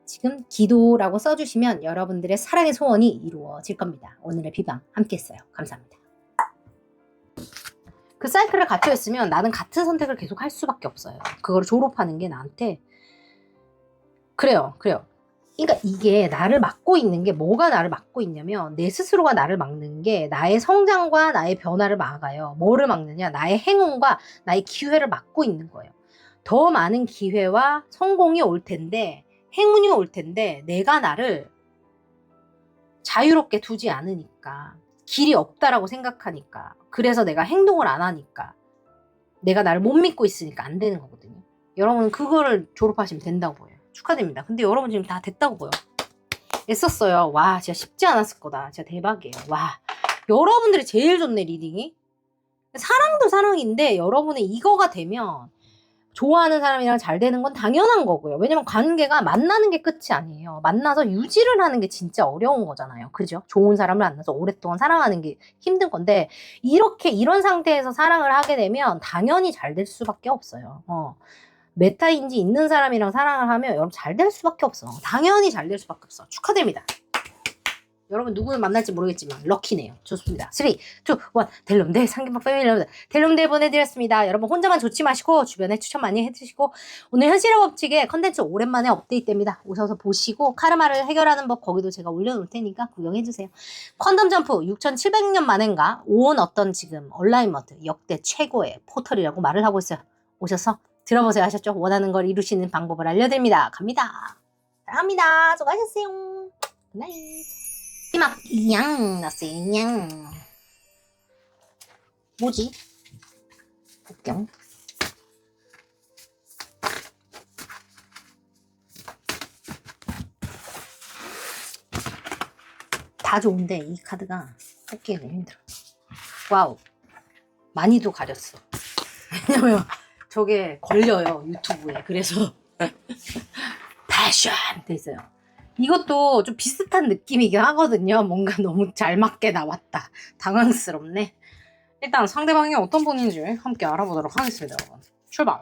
지금 기도라고 써주시면 여러분들의 사랑의 소원이 이루어질 겁니다. 오늘의 비방 함께 했어요. 감사합니다. 그 사이클에 갇혀있으면 나는 같은 선택을 계속 할 수밖에 없어요. 그걸 졸업하는 게 나한테 그래요. 그러니까 이게 나를 막고 있는 게 뭐가 나를 막고 있냐면 내 스스로가 나를 막는 게 나의 성장과 나의 변화를 막아요. 뭐를 막느냐? 나의 행운과 나의 기회를 막고 있는 거예요. 더 많은 기회와 성공이 올 텐데 행운이 올 텐데 내가 나를 자유롭게 두지 않으니까 길이 없다라고 생각하니까 그래서 내가 행동을 안 하니까 내가 나를 못 믿고 있으니까 안 되는 거거든요. 여러분은 그거를 졸업하시면 된다고 보여요. 축하드립니다. 근데 여러분 지금 다 됐다고 보여. 애썼어요. 와 진짜 쉽지 않았을 거다. 진짜 대박이에요. 와 여러분들이 제일 좋네 리딩이. 사랑도 사랑인데 여러분의 이거가 되면 좋아하는 사람이랑 잘 되는 건 당연한 거고요. 왜냐면 관계가 만나는 게 끝이 아니에요. 만나서 유지를 하는 게 진짜 어려운 거잖아요. 그죠? 좋은 사람을 만나서 오랫동안 사랑하는 게 힘든 건데 이런 상태에서 사랑을 하게 되면 당연히 잘 될 수밖에 없어요. 메타인지 있는 사람이랑 사랑을 하면 여러분 잘 될 수밖에 없어. 당연히 잘 될 수밖에 없어. 축하드립니다. 여러분 누구를 만날지 모르겠지만 럭키네요. 좋습니다. 3, 2, 1 델룸데 상금박 패밀리 여러분 델룸데 보내드렸습니다. 여러분 혼자만 좋지 마시고 주변에 추천 많이 해주시고 오늘 현실의 법칙에 컨텐츠 오랜만에 업데이트됩니다. 오셔서 보시고 카르마를 해결하는 법 거기도 제가 올려놓을 테니까 구경해주세요. 퀀덤 점프 6,700년 만인가 온 어떤 지금 온라인 머드 역대 최고의 포털이라고 말을 하고 있어요. 오셔서 들어보세요. 하셨죠? 원하는 걸 이루시는 방법을 알려드립니다. 갑니다. 사랑합니다. 수고하셨어요. 굿나잇. 마지막 양 났어요. 양 뭐지? 복경 다 좋은데 이 카드가 뽑기가 너무 힘들어. 와우 많이도 가렸어. 왜냐면 저게 걸려요 유튜브에. 그래서 패션 돼 있어요. 이것도 좀 비슷한 느낌이긴 하거든요. 뭔가 너무 잘 맞게 나왔다. 당황스럽네. 일단 상대방이 어떤 분인지 함께 알아보도록 하겠습니다. 여러분. 출발!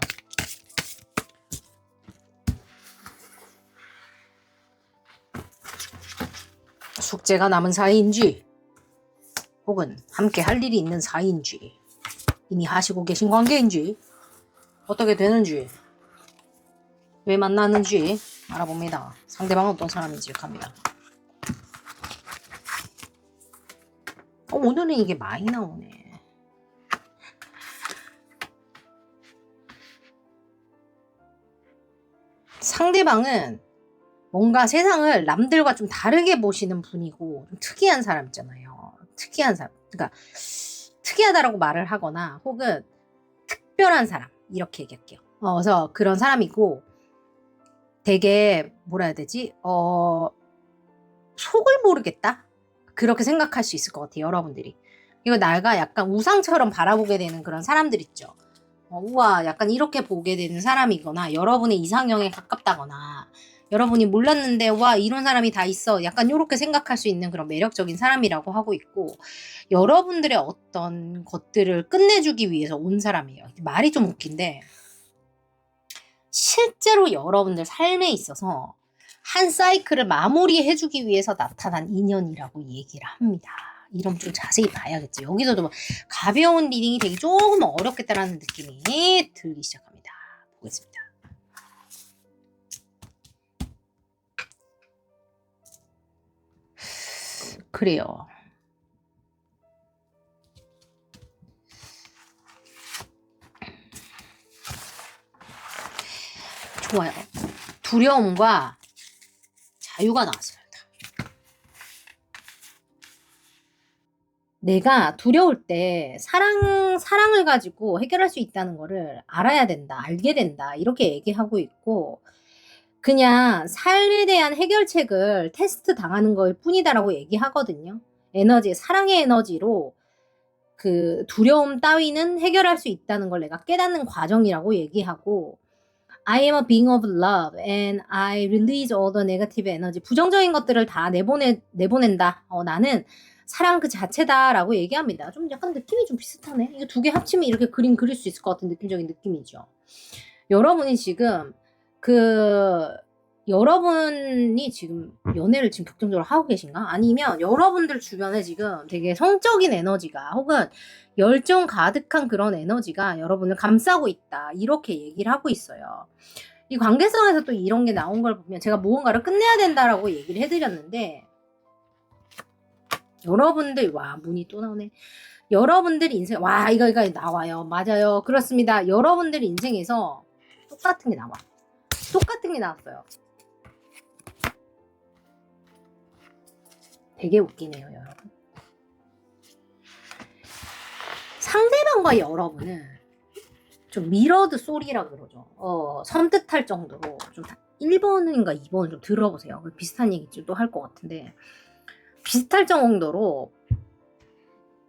숙제가 남은 사이인지 혹은 함께 할 일이 있는 사이인지 이미 하시고 계신 관계인지 어떻게 되는지 왜 만나는지 알아봅니다. 상대방은 어떤 사람인지 갑니다. 오늘은 이게 많이 나오네. 상대방은 뭔가 세상을 남들과 좀 다르게 보시는 분이고 좀 특이한 사람 있잖아요. 특이한 사람. 그러니까 특이하다라고 말을 하거나 혹은 특별한 사람 이렇게 얘기할게요. 그래서 그런 사람이고 되게 뭐라 해야 되지? 속을 모르겠다? 그렇게 생각할 수 있을 것 같아요. 여러분들이. 이거 내가 약간 우상처럼 바라보게 되는 그런 사람들 있죠. 우와 약간 이렇게 보게 되는 사람이거나 여러분의 이상형에 가깝다거나 여러분이 몰랐는데 와 이런 사람이 다 있어 약간 이렇게 생각할 수 있는 그런 매력적인 사람이라고 하고 있고 여러분들의 어떤 것들을 끝내주기 위해서 온 사람이에요. 말이 좀 웃긴데 실제로 여러분들 삶에 있어서 한 사이클을 마무리해주기 위해서 나타난 인연이라고 얘기를 합니다. 이러면 좀 자세히 봐야겠죠. 여기서도 뭐 가벼운 리딩이 되게 조금 어렵겠다라는 느낌이 들기 시작합니다. 보겠습니다. 그래요. 좋아요. 두려움과 자유가 나왔습니다. 내가 두려울 때 사랑을 가지고 해결할 수 있다는 거를 알아야 된다, 알게 된다, 이렇게 얘기하고 있고, 그냥 삶에 대한 해결책을 테스트 당하는 걸 뿐이다라고 얘기하거든요. 에너지, 사랑의 에너지로 그 두려움 따위는 해결할 수 있다는 걸 내가 깨닫는 과정이라고 얘기하고, I am a being of love and I release all the negative energy. 부정적인 것들을 다 내보낸다. 나는 사랑 그 자체다라고 얘기합니다. 좀 약간 느낌이 좀 비슷하네. 이거 두 개 합치면 이렇게 그림 그릴 수 있을 것 같은 느낌적인 느낌이죠. 여러분이 지금 여러분이 지금 연애를 지금 격정적으로 하고 계신가? 아니면 여러분들 주변에 지금 되게 성적인 에너지가 혹은 열정 가득한 그런 에너지가 여러분을 감싸고 있다. 이렇게 얘기를 하고 있어요. 이 관계성에서 또 이런 게 나온 걸 보면 제가 무언가를 끝내야 된다라고 얘기를 해드렸는데 여러분들 와 문이 또 나오네. 여러분들 인생 와 이거 나와요. 맞아요. 그렇습니다. 여러분들 인생에서 똑같은 게 나와. 똑같은 게 나왔어요. 되게 웃기네요, 여러분. 상대방과 여러분은 좀 미러드 소리라 그러죠. 섬뜩할 정도로 좀 1번인가 2번을 좀 들어보세요. 비슷한 얘기 또 할 것 같은데 비슷할 정도로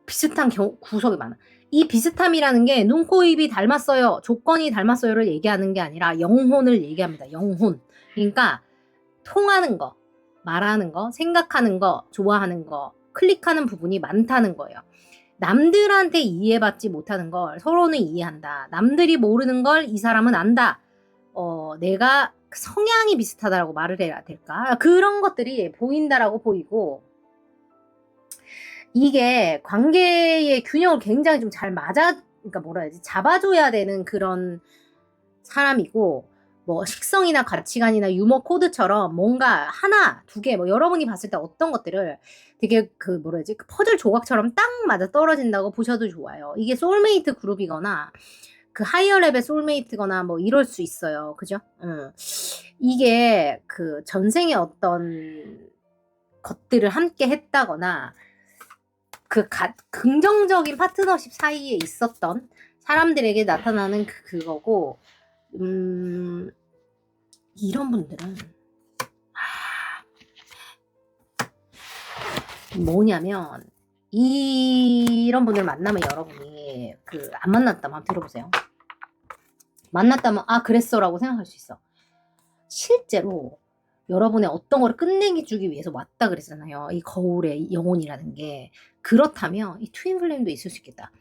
비슷한 구석이 많아. 이 비슷함이라는 게 눈, 코, 입이 닮았어요. 조건이 닮았어요를 얘기하는 게 아니라 영혼을 얘기합니다. 영혼. 그러니까 통하는 거, 말하는 거, 생각하는 거, 좋아하는 거, 클릭하는 부분이 많다는 거예요. 남들한테 이해받지 못하는 걸 서로는 이해한다. 남들이 모르는 걸 이 사람은 안다. 내가 성향이 비슷하다라고 말을 해야 될까? 그런 것들이 보인다라고 보이고, 이게 관계의 균형을 굉장히 좀 잘 그러니까 뭐라 해야지, 잡아줘야 되는 그런 사람이고, 뭐 식성이나 가치관이나 유머 코드처럼 뭔가 하나, 두 개, 뭐 여러분이 봤을 때 어떤 것들을 되게 그 뭐라 해야지, 그 퍼즐 조각처럼 딱 맞아 떨어진다고 보셔도 좋아요. 이게 소울메이트 그룹이거나 그 하이어 레벨 소울메이트거나 뭐 이럴 수 있어요. 그죠? 이게 그 전생에 어떤 것들을 함께 했다거나 긍정적인 파트너십 사이에 있었던 사람들에게 나타나는 그거고, 이런 분들은 뭐냐면, 이런 분들 만나면 여러분이 안 만났다면 한번 들어보세요. 만났다면 그랬어라고 생각할 수 있어. 실제로 여러분의 어떤 거를 끝내기 주기 위해서 왔다 그랬잖아요. 이 거울의 영혼이라는 게. 그렇다면 이 트윈 플레임도 있을 수 있겠다.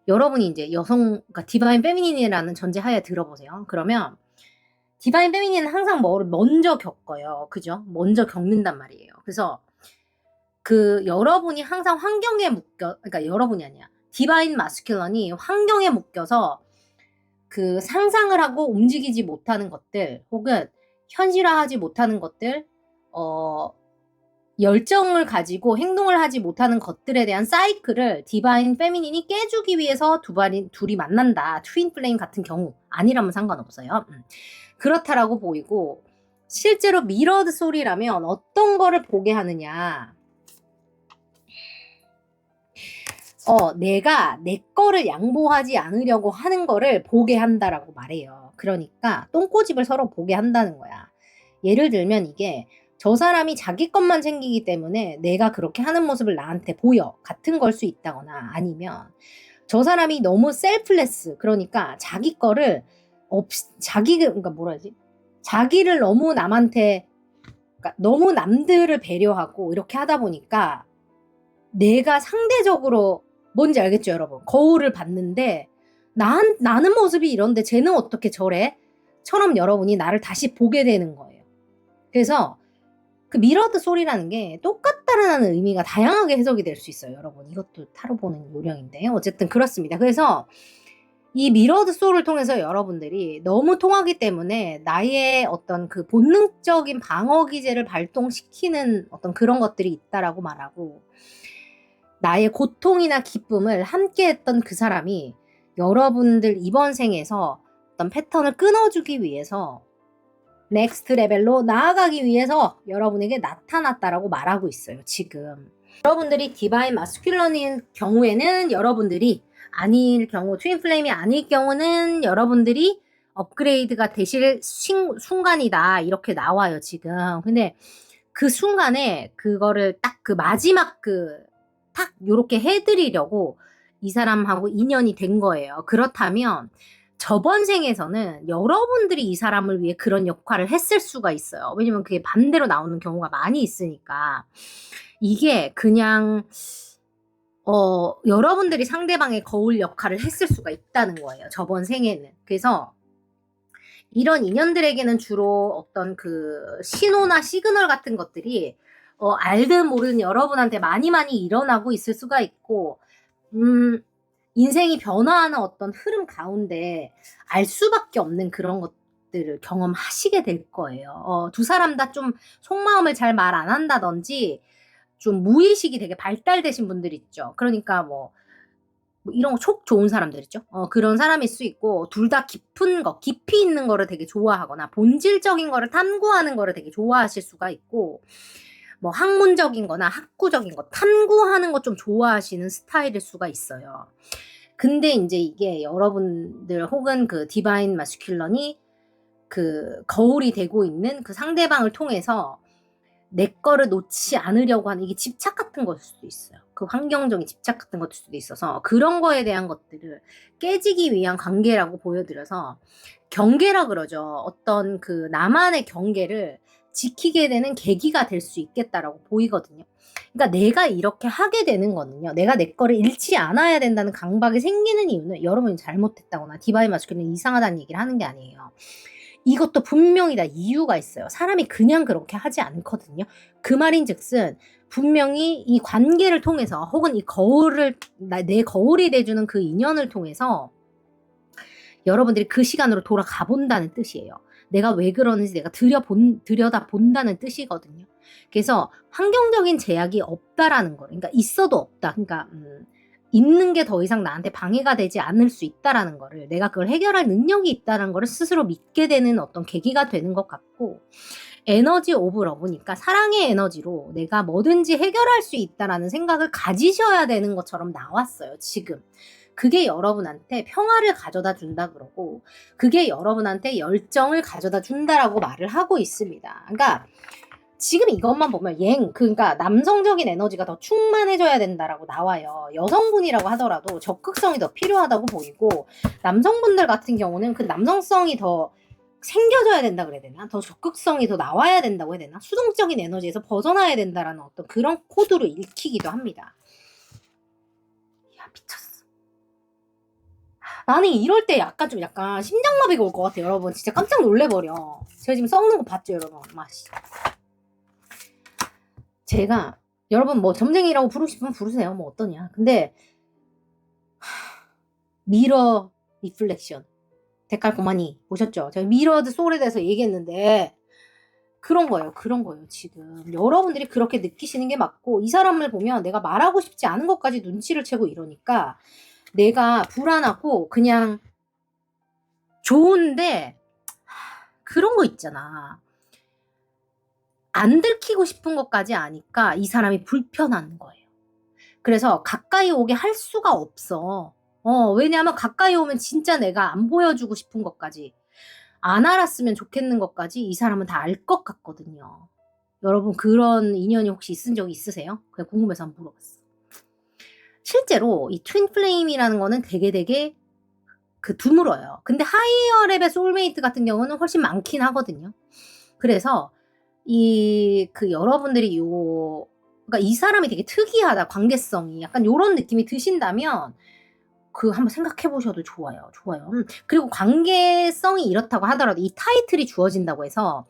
여러분이 이제 그러니까 디바인 페미닌이라는 전제하에 들어보세요. 그러면 디바인 페미닌은 항상 뭐를 먼저 겪어요. 그죠? 먼저 겪는단 말이에요. 그래서 여러분이 항상 그러니까 여러분이 아니야. 디바인 마스큘런이 환경에 묶여서 상상을 하고 움직이지 못하는 것들, 혹은 현실화하지 못하는 것들, 열정을 가지고 행동을 하지 못하는 것들에 대한 사이클을 디바인 페미닌이 깨주기 위해서 둘이 만난다. 트윈 플레임 같은 경우 아니라면 상관없어요. 그렇다라고 보이고, 실제로 미러드 소리라면 어떤 거를 보게 하느냐. 내가 내 거를 양보하지 않으려고 하는 거를 보게 한다라고 말해요. 그러니까 똥꼬집을 서로 보게 한다는 거야. 예를 들면 이게 저 사람이 자기 것만 챙기기 때문에 내가 그렇게 하는 모습을 나한테 보여 같은 걸 수 있다거나, 아니면 저 사람이 너무 셀플레스, 그러니까 자기 거를 그러니까 뭐라 하지? 자기를 너무 남한테, 그러니까 너무 남들을 배려하고 이렇게 하다 보니까 내가 상대적으로, 뭔지 알겠죠, 여러분? 거울을 봤는데 나는 모습이 이런데 쟤는 어떻게 저래? 처럼 여러분이 나를 다시 보게 되는 거예요. 그래서 그 미러드 소리라는 게 똑같다라는 의미가 다양하게 해석이 될 수 있어요, 여러분. 이것도 타로 보는 요령인데 어쨌든 그렇습니다. 그래서 이 미러드 소울을 통해서 여러분들이 너무 통하기 때문에 나의 어떤 그 본능적인 방어 기제를 발동시키는 어떤 그런 것들이 있다라고 말하고, 나의 고통이나 기쁨을 함께 했던 그 사람이 여러분들 이번 생에서 어떤 패턴을 끊어주기 위해서 넥스트 레벨로 나아가기 위해서 여러분에게 나타났다라고 말하고 있어요, 지금. 여러분들이 디바인 마스큘런인 경우에는, 여러분들이 아닐 경우, 트윈 플레임이 아닐 경우는 여러분들이 업그레이드가 되실 순간이다, 이렇게 나와요, 지금. 근데 그 순간에 그거를 딱 마지막 탁 요렇게 해드리려고 이 사람하고 인연이 된 거예요. 그렇다면 저번 생에서는 여러분들이 이 사람을 위해 그런 역할을 했을 수가 있어요. 왜냐면 그게 반대로 나오는 경우가 많이 있으니까. 이게 그냥 여러분들이 상대방의 거울 역할을 했을 수가 있다는 거예요, 저번 생에는. 그래서 이런 인연들에게는 주로 어떤 신호나 시그널 같은 것들이 알든 모르든 여러분한테 많이 일어나고 있을 수가 있고, 인생이 변화하는 어떤 흐름 가운데 알 수밖에 없는 그런 것들을 경험하시게 될 거예요. 두 사람 다 좀 속마음을 잘 말 안 한다든지, 좀 무의식이 되게 발달되신 분들 있죠. 그러니까 뭐 이런 거 촉 좋은 사람들 있죠. 그런 사람일 수 있고, 둘 다 깊이 있는 거를 되게 좋아하거나 본질적인 거를 탐구하는 거를 되게 좋아하실 수가 있고, 뭐 학문적인 거나 학구적인 거 탐구하는 거 좀 좋아하시는 스타일일 수가 있어요. 근데 이제 이게 여러분들 혹은 디바인 마스큘런이 거울이 되고 있는 그 상대방을 통해서 내 거를 놓지 않으려고 하는, 이게 집착 같은 것일 수도 있어요. 그 환경적인 집착 같은 것일 수도 있어서, 그런 거에 대한 것들을 깨지기 위한 관계라고 보여드려서 경계라 그러죠. 어떤 나만의 경계를 지키게 되는 계기가 될 수 있겠다라고 보이거든요. 그러니까 내가 이렇게 하게 되는 거는요, 내가 내 거를 잃지 않아야 된다는 강박이 생기는 이유는 여러분이 잘못했다거나 디바인 마스큘린이 이상하다는 얘기를 하는 게 아니에요. 이것도 분명히 다 이유가 있어요. 사람이 그냥 그렇게 하지 않거든요. 그 말인즉슨 분명히 이 관계를 통해서 혹은 이 거울을 내 거울이 돼주는 그 인연을 통해서 여러분들이 그 시간으로 돌아가 본다는 뜻이에요. 내가 왜 그러는지 내가 들여다 본다는 뜻이거든요. 그래서 환경적인 제약이 없다라는 거, 그러니까 있어도 없다. 그러니까 있는 게 더 이상 나한테 방해가 되지 않을 수 있다라는 거를, 내가 그걸 해결할 능력이 있다는 거를 스스로 믿게 되는 어떤 계기가 되는 것 같고, 에너지 오브 러브니까 사랑의 에너지로 내가 뭐든지 해결할 수 있다라는 생각을 가지셔야 되는 것처럼 나왔어요, 지금. 그게 여러분한테 평화를 가져다 준다 그러고, 그게 여러분한테 열정을 가져다 준다라고 말을 하고 있습니다. 그러니까 지금 이것만 보면 그러니까 남성적인 에너지가 더 충만해져야 된다라고 나와요. 여성분이라고 하더라도 적극성이 더 필요하다고 보이고, 남성분들 같은 경우는 그 남성성이 더 생겨져야 된다 그래야 되나? 더 적극성이 더 나와야 된다고 해야 되나? 수동적인 에너지에서 벗어나야 된다라는 어떤 그런 코드로 읽히기도 합니다. 야, 미쳤어. 나는 이럴 때 약간 심장마비가 올 것 같아요, 여러분. 진짜 깜짝 놀래버려. 제가 지금 써놓는 거 봤죠, 여러분? 맛이. 제가 여러분 뭐 점쟁이라고 부르고 싶으면 부르세요. 뭐 어떠냐. 근데 미러 리플렉션 데칼코마니 보셨죠? 제가 미러드 소울에 대해서 얘기했는데 그런 거예요. 지금 여러분들이 그렇게 느끼시는 게 맞고, 이 사람을 보면 내가 말하고 싶지 않은 것까지 눈치를 채고 이러니까 내가 불안하고 그냥 좋은데 그런 거 있잖아. 안 들키고 싶은 것까지 아니까 이 사람이 불편한 거예요. 그래서 가까이 오게 할 수가 없어. 왜냐하면 가까이 오면 진짜 내가 안 보여주고 싶은 것까지, 안 알았으면 좋겠는 것까지 이 사람은 다 알 것 같거든요. 여러분 그런 인연이 혹시 있은 적이 있으세요? 그냥 궁금해서 한번 물어봤어. 실제로 이 트윈 플레임이라는 거는 되게 드물어요. 근데 하이어 랩의 소울메이트 같은 경우는 훨씬 많긴 하거든요. 그래서 여러분들이 그러니까 이 사람이 되게 특이하다, 관계성이. 약간 요런 느낌이 드신다면, 한번 생각해 보셔도 좋아요. 그리고 관계성이 이렇다고 하더라도 이 타이틀이 주어진다고 해서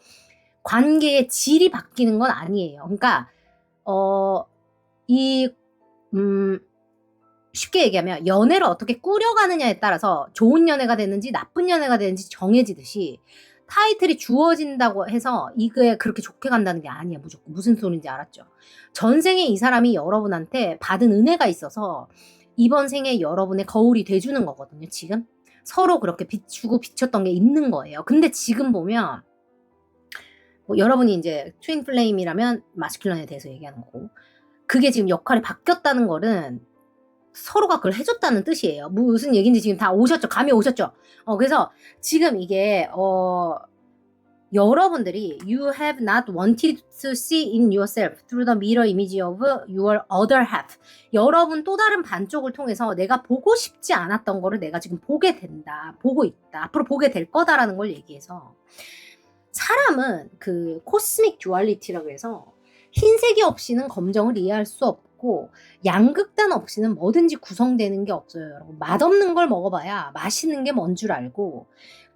관계의 질이 바뀌는 건 아니에요. 그러니까, 쉽게 얘기하면 연애를 어떻게 꾸려가느냐에 따라서 좋은 연애가 되는지 나쁜 연애가 되는지 정해지듯이, 타이틀이 주어진다고 해서 이게 그렇게 좋게 간다는 게 아니야, 무조건. 무슨 소린지 알았죠? 전생에 이 사람이 여러분한테 받은 은혜가 있어서 이번 생에 여러분의 거울이 돼주는 거거든요, 지금. 서로 그렇게 비추고 비췄던 게 있는 거예요. 근데 지금 보면, 뭐 여러분이 이제 트윈 플레임이라면 마스큘런에 대해서 얘기하는 거고, 그게 지금 역할이 바뀌었다는 거는 서로가 그걸 해줬다는 뜻이에요. 무슨 얘기인지 지금 다 오셨죠? 감이 오셨죠? 그래서 지금 이게, 여러분들이 you have not wanted to see in yourself through the mirror image of your other half. 여러분 또 다른 반쪽을 통해서 내가 보고 싶지 않았던 거를 내가 지금 보게 된다. 보고 있다. 앞으로 보게 될 거다라는 걸 얘기해서, 사람은 그 코스믹 듀얼리티라고 해서 흰색이 없이는 검정을 이해할 수 없고, 양극단 없이는 뭐든지 구성되는 게 없어요, 여러분. 맛없는 걸 먹어봐야 맛있는 게 뭔 줄 알고,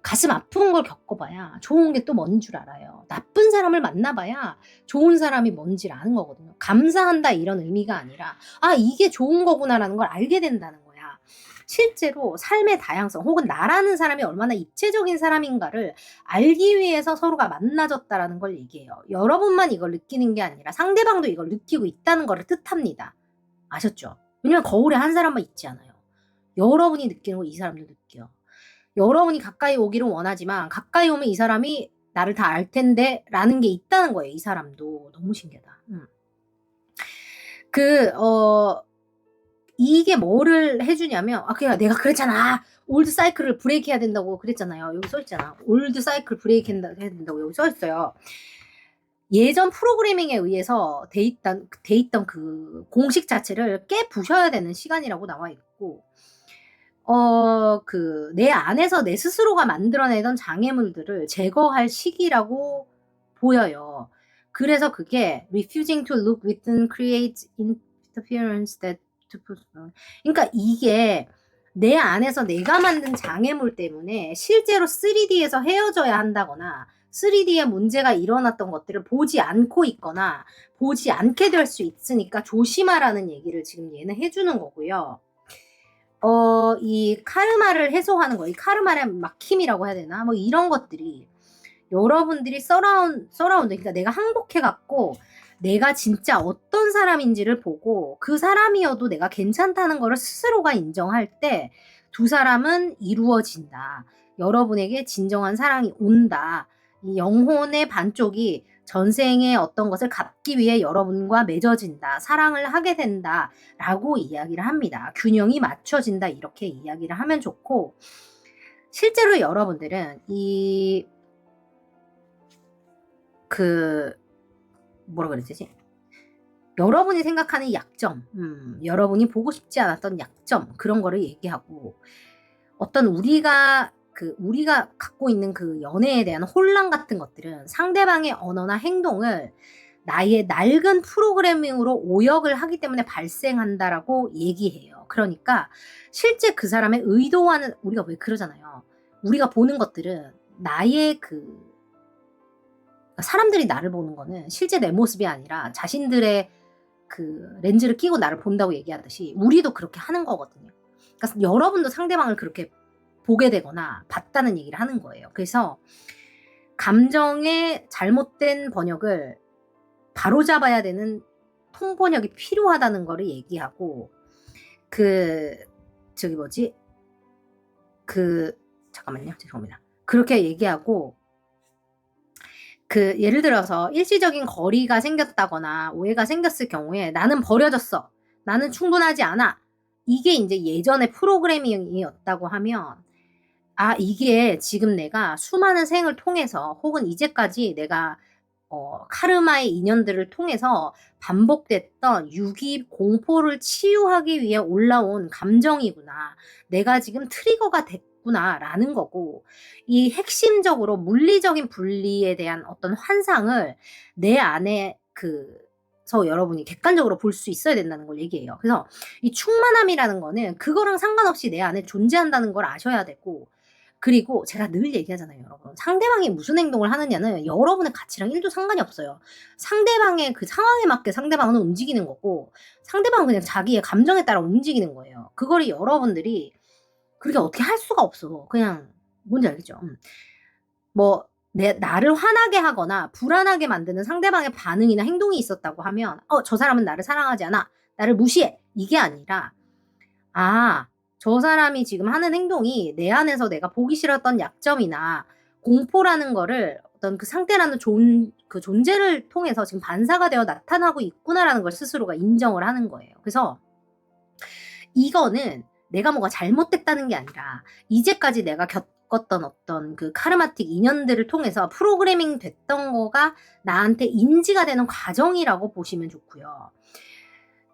가슴 아픈 걸 겪어봐야 좋은 게 또 뭔 줄 알아요. 나쁜 사람을 만나봐야 좋은 사람이 뭔지를 아는 거거든요. 감사한다 이런 의미가 아니라, 이게 좋은 거구나라는 걸 알게 된다는 거야. 실제로 삶의 다양성 혹은 나라는 사람이 얼마나 입체적인 사람인가를 알기 위해서 서로가 만나졌다라는 걸 얘기해요. 여러분만 이걸 느끼는 게 아니라 상대방도 이걸 느끼고 있다는 걸 뜻합니다. 아셨죠? 왜냐면 거울에 한 사람만 있지 않아요. 여러분이 느끼는 거 이 사람도 느껴. 여러분이 가까이 오기를 원하지만 가까이 오면 이 사람이 나를 다 알 텐데 라는 게 있다는 거예요. 이 사람도. 너무 신기하다. 이게 뭐를 해주냐면, 그냥 내가 그랬잖아. 올드 사이클을 브레이크 해야 된다고 그랬잖아요. 여기 써있잖아. 올드 사이클 브레이크 해야 된다고 여기 써있어요. 예전 프로그래밍에 의해서 돼 있던 그 공식 자체를 깨부셔야 되는 시간이라고 나와 있고, 내 안에서 내 스스로가 만들어내던 장애물들을 제거할 시기라고 보여요. 그래서 그게 refusing to look within creates interference that to put. 그러니까 이게 내 안에서 내가 만든 장애물 때문에 실제로 3D에서 헤어져야 한다거나 3D에 문제가 일어났던 것들을 보지 않고 있거나 보지 않게 될 수 있으니까 조심하라는 얘기를 지금 얘는 해주는 거고요. 이 카르마를 해소하는 거, 이 카르마의 막힘이라고 해야 되나? 뭐 이런 것들이 여러분들이 그러니까 내가 항복해갖고 내가 진짜 어떤 사람인지를 보고 그 사람이어도 내가 괜찮다는 거를 스스로가 인정할 때 두 사람은 이루어진다. 여러분에게 진정한 사랑이 온다. 이 영혼의 반쪽이 전생의 어떤 것을 갚기 위해 여러분과 맺어진다. 사랑을 하게 된다. 라고 이야기를 합니다. 균형이 맞춰진다. 이렇게 이야기를 하면 좋고, 실제로 여러분들은 뭐라 그래야 되지? 여러분이 생각하는 약점, 여러분이 보고 싶지 않았던 약점, 그런 거를 얘기하고, 어떤 우리가 갖고 있는 그 연애에 대한 혼란 같은 것들은 상대방의 언어나 행동을 나의 낡은 프로그래밍으로 오역을 하기 때문에 발생한다라고 얘기해요. 그러니까 실제 그 사람의 의도와는, 우리가 왜 그러잖아요. 우리가 보는 것들은 나의 사람들이 나를 보는 거는 실제 내 모습이 아니라 자신들의 그 렌즈를 끼고 나를 본다고 얘기하듯이 우리도 그렇게 하는 거거든요. 그러니까 여러분도 상대방을 그렇게 보게 되거나 봤다는 얘기를 하는 거예요. 그래서 감정의 잘못된 번역을 바로잡아야 되는 통번역이 필요하다는 거를 얘기하고, 잠깐만요. 죄송합니다. 그렇게 얘기하고, 예를 들어서 일시적인 거리가 생겼다거나 오해가 생겼을 경우에 나는 버려졌어. 나는 충분하지 않아. 이게 이제 예전의 프로그래밍이었다고 하면, 이게 지금 내가 수많은 생을 통해서 혹은 이제까지 내가 카르마의 인연들을 통해서 반복됐던 유기 공포를 치유하기 위해 올라온 감정이구나. 내가 지금 트리거가 됐구나라는 거고, 이 핵심적으로 물리적인 분리에 대한 어떤 환상을 내 안에 여러분이 객관적으로 볼 수 있어야 된다는 걸 얘기해요. 그래서 이 충만함이라는 거는 그거랑 상관없이 내 안에 존재한다는 걸 아셔야 되고, 그리고 제가 늘 얘기하잖아요, 여러분. 상대방이 무슨 행동을 하느냐는 여러분의 가치랑 1도 상관이 없어요. 상대방의 그 상황에 맞게 상대방은 움직이는 거고, 상대방은 그냥 자기의 감정에 따라 움직이는 거예요. 그거를 여러분들이 그렇게 어떻게 할 수가 없어. 그냥, 뭔지 알겠죠? 나를 화나게 하거나 불안하게 만드는 상대방의 반응이나 행동이 있었다고 하면, 저 사람은 나를 사랑하지 않아. 나를 무시해. 이게 아니라, 저 사람이 지금 하는 행동이 내 안에서 내가 보기 싫었던 약점이나 공포라는 거를 어떤 그 상태라는 그 존재를 통해서 지금 반사가 되어 나타나고 있구나라는 걸 스스로가 인정을 하는 거예요. 그래서 이거는 내가 뭐가 잘못됐다는 게 아니라 이제까지 내가 겪었던 어떤 그 카르마틱 인연들을 통해서 프로그래밍 됐던 거가 나한테 인지가 되는 과정이라고 보시면 좋고요.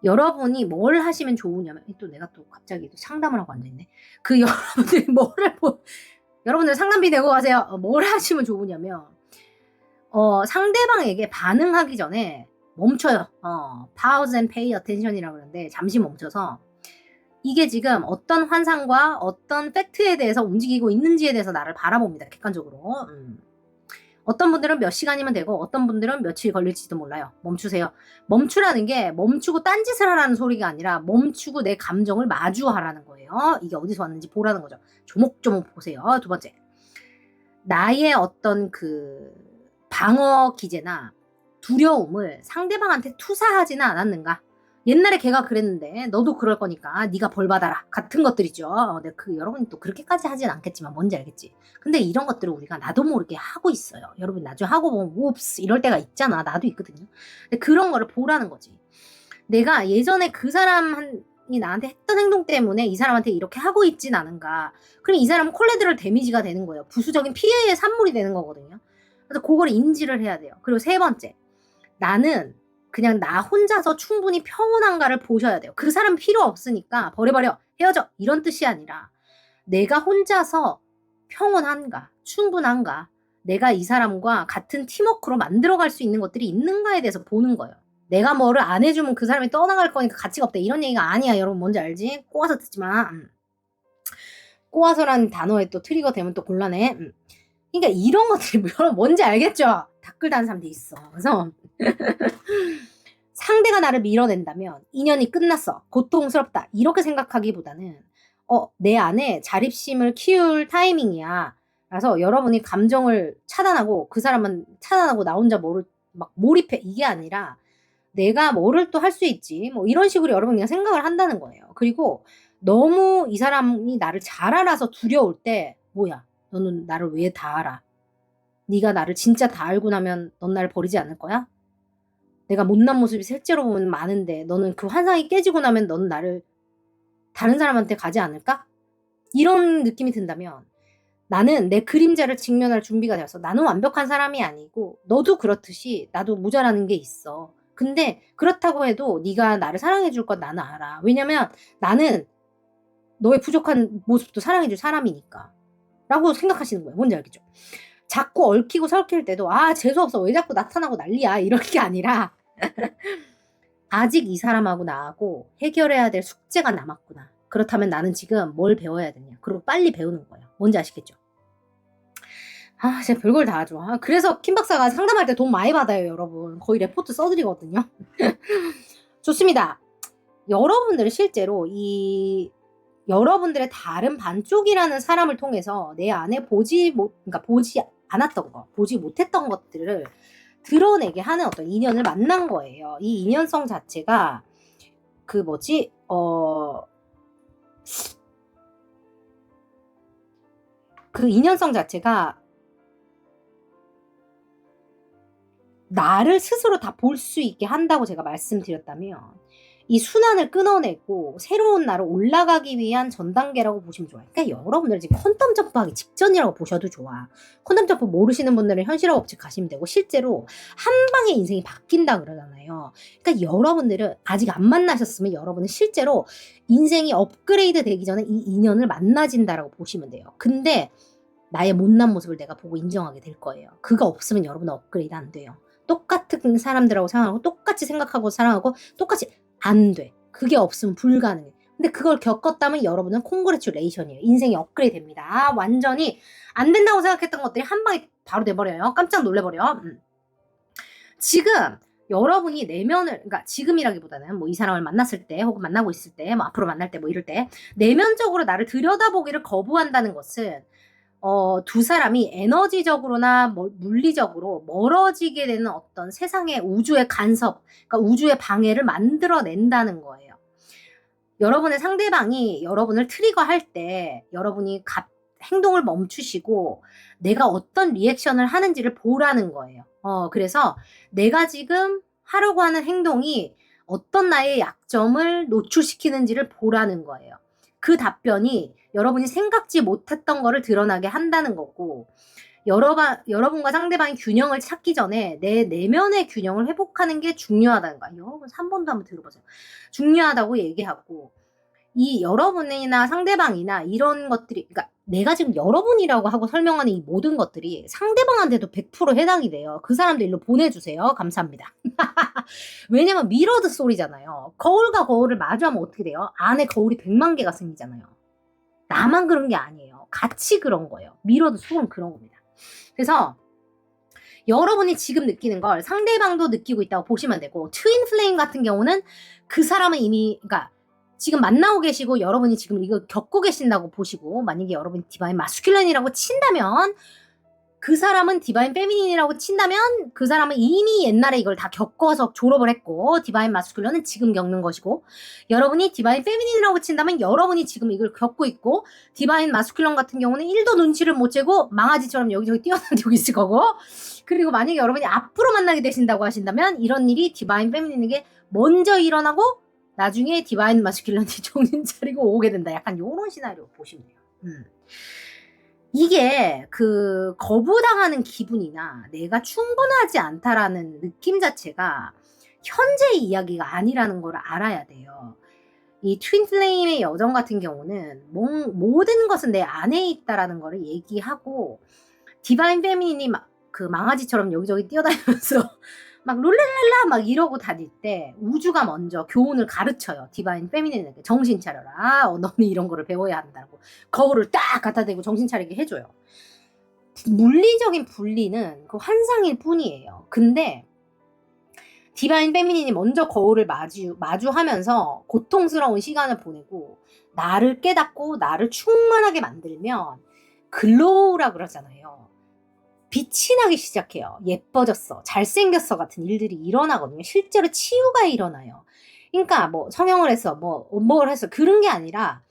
여러분이 뭘 하시면 좋으냐면, 또 내가 또 갑자기 상담을 하고 앉아있네. 여러분들이 여러분들 상담비 내고 가세요. 뭘 하시면 좋으냐면, 상대방에게 반응하기 전에 멈춰요. pause and pay attention이라고 그러는데, 잠시 멈춰서, 이게 지금 어떤 환상과 어떤 팩트에 대해서 움직이고 있는지에 대해서 나를 바라봅니다. 객관적으로. 어떤 분들은 몇 시간이면 되고 어떤 분들은 며칠 걸릴지도 몰라요. 멈추세요. 멈추라는 게 멈추고 딴짓을 하라는 소리가 아니라 멈추고 내 감정을 마주하라는 거예요. 이게 어디서 왔는지 보라는 거죠. 조목조목 보세요. 두 번째, 나의 어떤 방어 기제나 두려움을 상대방한테 투사하지는 않았는가? 옛날에 걔가 그랬는데 너도 그럴 거니까 네가 벌 받아라 같은 것들이죠. 여러분이 또 그렇게까지 하진 않겠지만 뭔지 알겠지. 근데 이런 것들을 우리가 나도 모르게 하고 있어요. 여러분 나중에 하고 보면 옵스 이럴 때가 있잖아. 나도 있거든요. 근데 그런 거를 보라는 거지. 내가 예전에 그 사람이 나한테 했던 행동 때문에 이 사람한테 이렇게 하고 있진 않은가. 그럼 이 사람은 콜레드럴 데미지가 되는 거예요. 부수적인 피해의 산물이 되는 거거든요. 그래서 그걸 인지를 해야 돼요. 그리고 세 번째, 나는 그냥 나 혼자서 충분히 평온한가를 보셔야 돼요. 그 사람 필요 없으니까 버려 헤어져 이런 뜻이 아니라 내가 혼자서 평온한가, 충분한가, 내가 이 사람과 같은 팀워크로 만들어갈 수 있는 것들이 있는가에 대해서 보는 거예요. 내가 뭐를 안 해주면 그 사람이 떠나갈 거니까 가치가 없다 이런 얘기가 아니야. 여러분 뭔지 알지? 꼬아서 듣지 마. 꼬아서라는 단어에 또 트리거 되면 또 곤란해. 그러니까 이런 것들이 뭔지 알겠죠? 댓글 다는 사람도 있어. 그래서 상대가 나를 밀어낸다면 인연이 끝났어. 고통스럽다. 이렇게 생각하기보다는 내 안에 자립심을 키울 타이밍이야. 그래서 여러분이 감정을 차단하고 그 사람은 차단하고 나 혼자 막 몰입해. 이게 아니라 내가 뭐를 또 할 수 있지. 뭐 이런 식으로 여러분 그냥 생각을 한다는 거예요. 그리고 너무 이 사람이 나를 잘 알아서 두려울 때 뭐야? 너는 나를 왜 다 알아? 네가 나를 진짜 다 알고 나면 넌 나를 버리지 않을 거야? 내가 못난 모습이 실제로 보면 많은데 너는 그 환상이 깨지고 나면 넌 나를 다른 사람한테 가지 않을까? 이런 느낌이 든다면 나는 내 그림자를 직면할 준비가 되어서 나는 완벽한 사람이 아니고 너도 그렇듯이 나도 모자라는 게 있어. 근데 그렇다고 해도 네가 나를 사랑해 줄 건 나는 알아. 왜냐면 나는 너의 부족한 모습도 사랑해 줄 사람이니까. 라고 생각하시는 거예요. 뭔지 알겠죠? 자꾸 얽히고 설킬 때도 재수없어. 왜 자꾸 나타나고 난리야. 이럴 게 아니라 아직 이 사람하고 나하고 해결해야 될 숙제가 남았구나. 그렇다면 나는 지금 뭘 배워야 되냐. 그리고 빨리 배우는 거예요. 뭔지 아시겠죠? 진짜 별걸 다 하죠. 그래서 킴 박사가 상담할 때 돈 많이 받아요, 여러분. 거의 레포트 써드리거든요. 좋습니다. 여러분들은 실제로 여러분들의 다른 반쪽이라는 사람을 통해서 내 안에 보지 않았던 거, 보지 못했던 것들을 드러내게 하는 어떤 인연을 만난 거예요. 이 인연성 자체가 그 인연성 자체가 나를 스스로 다 볼 수 있게 한다고 제가 말씀드렸다면 이 순환을 끊어내고 새로운 나를 올라가기 위한 전 단계라고 보시면 좋아요. 그러니까 여러분들 지금 퀀텀 점프하기 직전이라고 보셔도 좋아. 퀀텀 점프 모르시는 분들은 현실학 법칙 가시면 되고 실제로 한 방에 인생이 바뀐다 그러잖아요. 그러니까 여러분들은 아직 안 만나셨으면 여러분은 실제로 인생이 업그레이드 되기 전에 이 인연을 만나진다라고 보시면 돼요. 근데 나의 못난 모습을 내가 보고 인정하게 될 거예요. 그거 없으면 여러분은 업그레이드 안 돼요. 똑같은 사람들하고 생각하고 똑같이 생각하고 사랑하고 똑같이 안 돼. 그게 없으면 불가능해. 근데 그걸 겪었다면 여러분은 콩그레츄레이션이에요. 인생이 업그레이드 됩니다. 완전히 안 된다고 생각했던 것들이 한 방에 바로 돼버려요. 깜짝 놀래버려. 지금 여러분이 그러니까 지금이라기보다는 뭐 이 사람을 만났을 때 혹은 만나고 있을 때 뭐 앞으로 만날 때 뭐 이럴 때 내면적으로 나를 들여다보기를 거부한다는 것은 두 사람이 에너지적으로나 물리적으로 멀어지게 되는 어떤 세상의 우주의 간섭, 그러니까 우주의 방해를 만들어낸다는 거예요. 여러분의 상대방이 여러분을 트리거할 때 여러분이 행동을 멈추시고 내가 어떤 리액션을 하는지를 보라는 거예요. 그래서 내가 지금 하려고 하는 행동이 어떤 나의 약점을 노출시키는지를 보라는 거예요. 그 답변이 여러분이 생각지 못했던 거를 드러나게 한다는 거고 여러분과 상대방이 균형을 찾기 전에 내 내면의 균형을 회복하는 게 중요하다는 거야. 여러분 3번도 한번 들어보세요. 중요하다고 얘기하고 이 여러분이나 상대방이나 이런 것들이 그러니까 내가 지금 여러분이라고 하고 설명하는 이 모든 것들이 상대방한테도 100% 해당이 돼요. 그 사람도 일로 보내주세요. 감사합니다. 왜냐면 미러드 소리잖아요. 거울과 거울을 마주하면 어떻게 돼요? 안에 거울이 100만 개가 생기잖아요. 나만 그런 게 아니에요. 같이 그런 거예요. 미러드 속은 그런 겁니다. 그래서 여러분이 지금 느끼는 걸 상대방도 느끼고 있다고 보시면 되고 트윈 플레임 같은 경우는 그 사람은 이미 그러니까 지금 만나고 계시고 여러분이 지금 이거 겪고 계신다고 보시고 만약에 여러분이 디바인 마스큘린이라고 친다면 그 사람은 디바인 페미닌이라고 친다면 그 사람은 이미 옛날에 이걸 다 겪어서 졸업을 했고 디바인 마스큘린은 지금 겪는 것이고 여러분이 디바인 페미닌이라고 친다면 여러분이 지금 이걸 겪고 있고 디바인 마스큘린 같은 경우는 1도 눈치를 못 채고 망아지처럼 여기저기 뛰어다니고 있을 거고 그리고 만약에 여러분이 앞으로 만나게 되신다고 하신다면 이런 일이 디바인 페미닌에게 먼저 일어나고 나중에 디바인 마스큘린이 정신 차리고 오게 된다. 약간 요런 시나리오 보시면 돼요. 이게 거부당하는 기분이나 내가 충분하지 않다라는 느낌 자체가 현재의 이야기가 아니라는 걸 알아야 돼요. 이 트윈플레임의 여정 같은 경우는 모든 것은 내 안에 있다라는 걸 얘기하고 디바인 페미닌이 망아지처럼 여기저기 뛰어다니면서 막 룰랄랄라 막 이러고 다닐 때 우주가 먼저 교훈을 가르쳐요. 디바인 페미닌에게 정신 차려라. 너는 이런 거를 배워야 한다고. 거울을 딱 갖다 대고 정신 차리게 해줘요. 물리적인 분리는 그 환상일 뿐이에요. 근데 디바인 페미닌이 먼저 거울을 마주하면서 고통스러운 시간을 보내고 나를 깨닫고 나를 충만하게 만들면 글로우라 그러잖아요. 빛이 나기 시작해요. 예뻐졌어, 잘생겼어 같은 일들이 일어나거든요. 실제로 치유가 일어나요. 그러니까 뭐 성형을 해서 뭘 해서 그런 게 아니라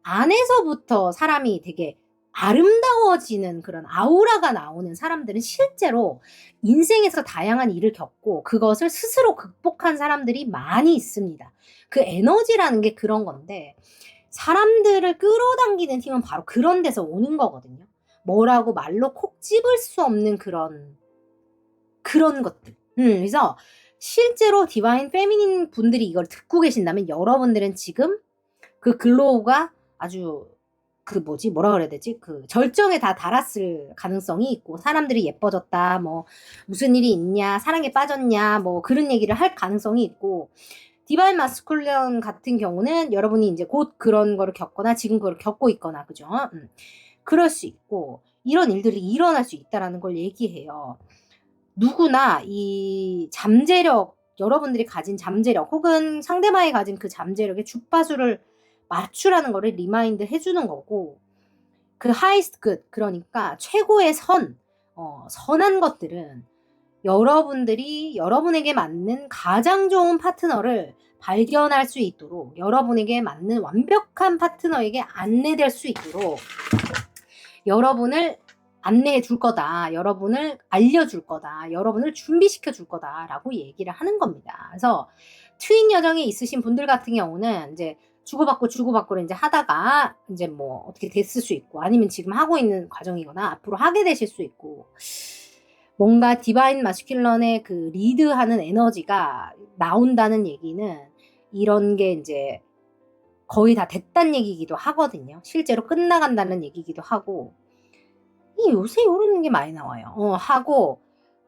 안에서부터 사람이 되게 아름다워지는 그런 아우라가 나오는 사람들은 실제로 인생에서 다양한 일을 겪고 그것을 스스로 극복한 사람들이 많이 있습니다. 그 에너지라는 게 그런 건데 사람들을 끌어당기는 힘은 바로 그런 데서 오는 거거든요. 뭐라고 말로 콕 집을 수 없는 그런 것들. 그래서 실제로 디바인 페미닌 분들이 이걸 듣고 계신다면 여러분들은 지금 그 글로우가 아주 뭐라 그래야 되지? 그 절정에 다 달았을 가능성이 있고 사람들이 예뻐졌다, 뭐 무슨 일이 있냐, 사랑에 빠졌냐, 뭐 그런 얘기를 할 가능성이 있고 디바인 마스큘런 같은 경우는 여러분이 이제 곧 그런 거를 겪거나 지금 그걸 겪고 있거나 그죠? 그럴 수 있고 이런 일들이 일어날 수 있다라는 걸 얘기해요. 누구나 이 잠재력, 여러분들이 가진 잠재력 혹은 상대방이 가진 그 잠재력의 주파수를 맞추라는 거를 리마인드 해주는 거고 그 highest good, 그러니까 최고의 선한 것들은 여러분들이 여러분에게 맞는 가장 좋은 파트너를 발견할 수 있도록 여러분에게 맞는 완벽한 파트너에게 안내될 수 있도록 여러분을 안내해 줄 거다. 여러분을 알려줄 거다. 여러분을 준비시켜 줄 거다라고 얘기를 하는 겁니다. 그래서 트윈 여정에 있으신 분들 같은 경우는 이제 주고받고를 이제 하다가 이제 뭐 어떻게 됐을 수 있고 아니면 지금 하고 있는 과정이거나 앞으로 하게 되실 수 있고 뭔가 디바인 마스큘런의 그 리드하는 에너지가 나온다는 얘기는 이런 게 이제 거의 다 됐다는 얘기기도 하거든요. 실제로 끝나간다는 얘기기도 하고 요새 이런 게 많이 나와요. 하고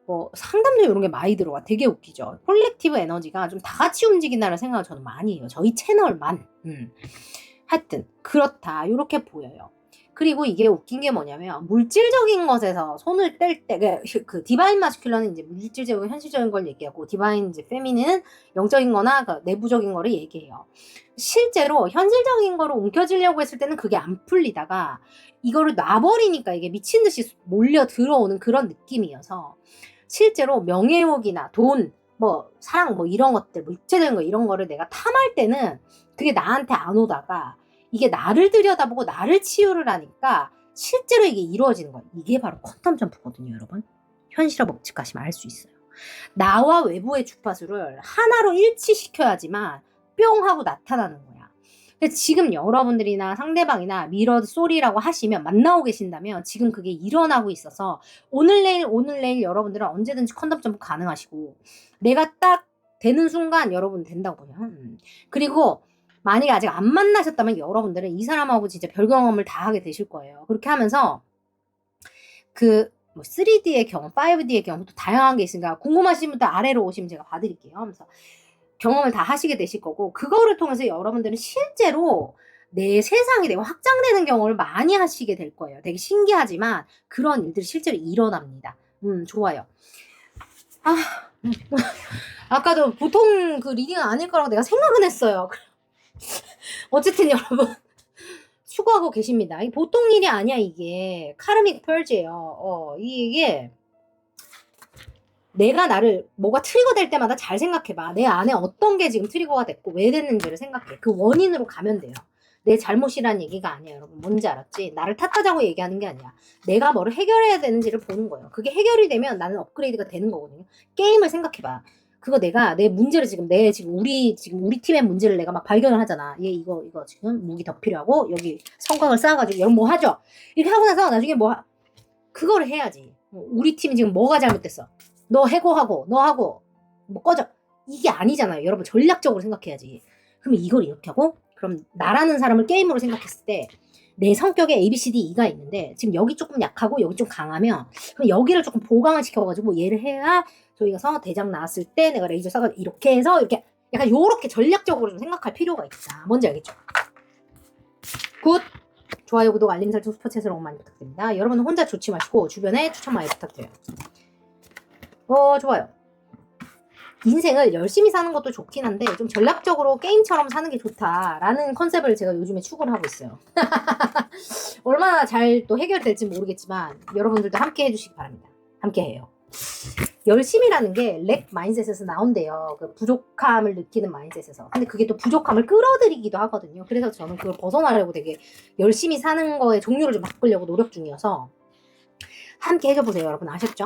뭐 상담도 이런 게 많이 들어와. 되게 웃기죠. 콜렉티브 에너지가 좀 다 같이 움직인다는 생각을 저는 많이 해요. 저희 채널만. 하여튼 그렇다. 이렇게 보여요. 그리고 이게 웃긴 게 뭐냐면 물질적인 것에서 손을 뗄 때 그 디바인 마스큘런은 이제 물질적이고 현실적인 걸 얘기하고 디바인 이제 페미닌은 영적인 거나 그 내부적인 거를 얘기해요. 실제로 현실적인 거를 움켜쥐려고 했을 때는 그게 안 풀리다가 이거를 놔버리니까 이게 미친 듯이 몰려 들어오는 그런 느낌이어서 실제로 명예욕이나 돈, 뭐 사랑 뭐 이런 것들, 물질적인 거 이런 거를 내가 탐할 때는 그게 나한테 안 오다가 이게 나를 들여다보고 나를 치유를 하니까 실제로 이게 이루어지는 거예요. 이게 바로 퀀텀 점프거든요, 여러분. 현실화 법칙하시면 알 수 있어요. 나와 외부의 주파수를 하나로 일치시켜야지만 뿅 하고 나타나는 거야. 지금 여러분들이나 상대방이나 미러 소리라고 하시면 만나고 계신다면 지금 그게 일어나고 있어서 오늘 내일 여러분들은 언제든지 컨덤 점프 가능하시고 내가 딱 되는 순간 여러분 된다고 보요. 그리고 만약에 아직 안 만나셨다면 여러분들은 이 사람하고 진짜 별 경험을 다 하게 되실 거예요. 그렇게 하면서 뭐 3D의 경험, 5D의 경험 또 다양한 게 있으니까 궁금하신 분들 아래로 오시면 제가 봐드릴게요. 하면서 경험을 다 하시게 되실 거고 그거를 통해서 여러분들은 실제로 내 세상이 되게 확장되는 경험을 많이 하시게 될 거예요. 되게 신기하지만 그런 일들이 실제로 일어납니다. 좋아요. 아까도 보통 그 리딩은 아닐 거라고 내가 생각은 했어요. 어쨌든 여러분 수고하고 계십니다. 이게 보통 일이 아니야. 이게 카르믹 펄즈예요. 이게 내가 나를 뭐가 트리거 될 때마다 잘 생각해봐. 내 안에 어떤 게 지금 트리거가 됐고 왜 됐는지를 생각해. 그 원인으로 가면 돼요. 내 잘못이란 얘기가 아니야, 여러분. 뭔지 알았지? 나를 탓하자고 얘기하는 게 아니야. 내가 뭐를 해결해야 되는지를 보는 거예요. 그게 해결이 되면 나는 업그레이드가 되는 거거든요. 게임을 생각해봐. 그거 내가 내 문제를 지금 우리 팀의 문제를 내가 막 발견을 하잖아. 얘 이거 지금 무기 더 필요하고 여기 성곽을 쌓아가지고 여러분 뭐 하죠? 이렇게 하고 나서 나중에 그거를 해야지. 우리 팀이 지금 뭐가 잘못됐어? 너 해고하고 너 하고 뭐 꺼져. 이게 아니잖아요. 여러분 전략적으로 생각해야지. 그럼 이걸 이렇게 하고 그럼 나라는 사람을 게임으로 생각했을 때 내 성격에 A, B, C, D, E가 있는데 지금 여기 조금 약하고 여기 좀 강하면 그럼 여기를 조금 보강을 시켜가지고 얘를 해야 저희가 대장 나왔을 때 내가 레이저 쏴가지고 이렇게 해서 이렇게 약간 요렇게 전략적으로 좀 생각할 필요가 있다. 뭔지 알겠죠? 굿! 좋아요, 구독, 알림 설정, 슈퍼챗으로 많이 부탁드립니다. 여러분은 혼자 좋지 마시고 주변에 추천 많이 부탁드려요. 좋아요. 인생을 열심히 사는 것도 좋긴 한데 좀 전략적으로 게임처럼 사는 게 좋다라는 컨셉을 제가 요즘에 추구를 하고 있어요. 얼마나 잘 또 해결될지 모르겠지만 여러분들도 함께 해주시기 바랍니다. 함께 해요. 열심이라는 게 렉 마인셋에서 나온대요. 그 부족함을 느끼는 마인셋에서. 근데 그게 또 부족함을 끌어들이기도 하거든요. 그래서 저는 그걸 벗어나려고 되게 열심히 사는 거의 종류를 좀 바꾸려고 노력 중이어서 함께 해줘보세요. 여러분 아셨죠?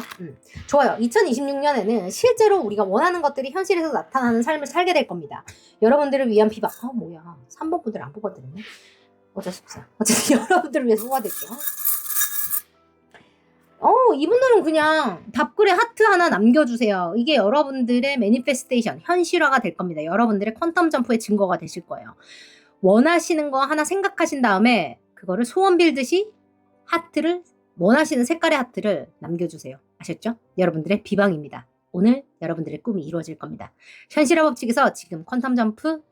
좋아요. 2026년에는 실제로 우리가 원하는 것들이 현실에서 나타나는 삶을 살게 될 겁니다. 여러분들을 위한 비방. 뭐야. 3번 분들 안 뽑아드렸네. 어쩔 수 없어요. 어쨌든 여러분들을 위해서 뽑아드릴게요. 이분들은 그냥 답글에 하트 하나 남겨주세요. 이게 여러분들의 매니페스테이션, 현실화가 될 겁니다. 여러분들의 퀀텀 점프의 증거가 되실 거예요. 원하시는 거 하나 생각하신 다음에 그거를 소원 빌듯이 하트를, 원하시는 색깔의 하트를 남겨주세요. 아셨죠? 여러분들의 비방입니다. 오늘 여러분들의 꿈이 이루어질 겁니다. 현실화 법칙에서 지금 퀀텀 점프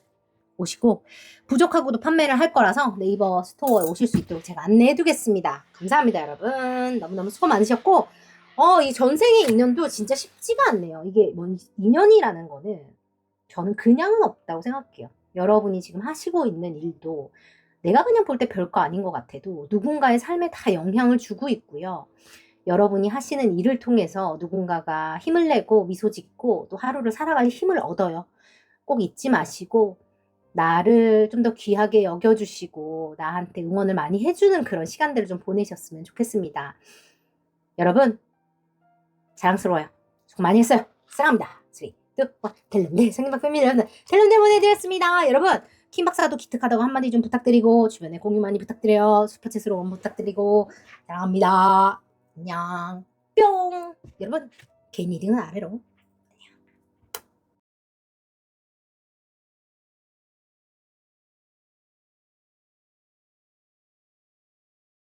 오시고 부족하고도 판매를 할 거라서 네이버 스토어에 오실 수 있도록 제가 안내해 두겠습니다. 감사합니다, 여러분. 너무너무 수고 많으셨고 이 전생의 인연도 진짜 쉽지가 않네요. 이게 뭔지 인연이라는 거는 저는 그냥은 없다고 생각해요. 여러분이 지금 하시고 있는 일도 내가 그냥 볼 때 별거 아닌 것 같아도 누군가의 삶에 다 영향을 주고 있고요. 여러분이 하시는 일을 통해서 누군가가 힘을 내고 미소 짓고 또 하루를 살아갈 힘을 얻어요. 꼭 잊지 마시고 나를 좀 더 귀하게 여겨주시고 나한테 응원을 많이 해주는 그런 시간들을 좀 보내셨으면 좋겠습니다. 여러분 자랑스러워요. 수고 많이 했어요. 사랑합니다. 3, 2, 1 텔렘네 생각 패밀리 여러분 텔렘네 보내드렸습니다. 여러분 킴박사도 기특하다고 한마디 좀 부탁드리고 주변에 공유 많이 부탁드려요. 슈퍼챗으로 원 부탁드리고 사랑합니다. 안녕 뿅. 여러분 개인 1등은 아래로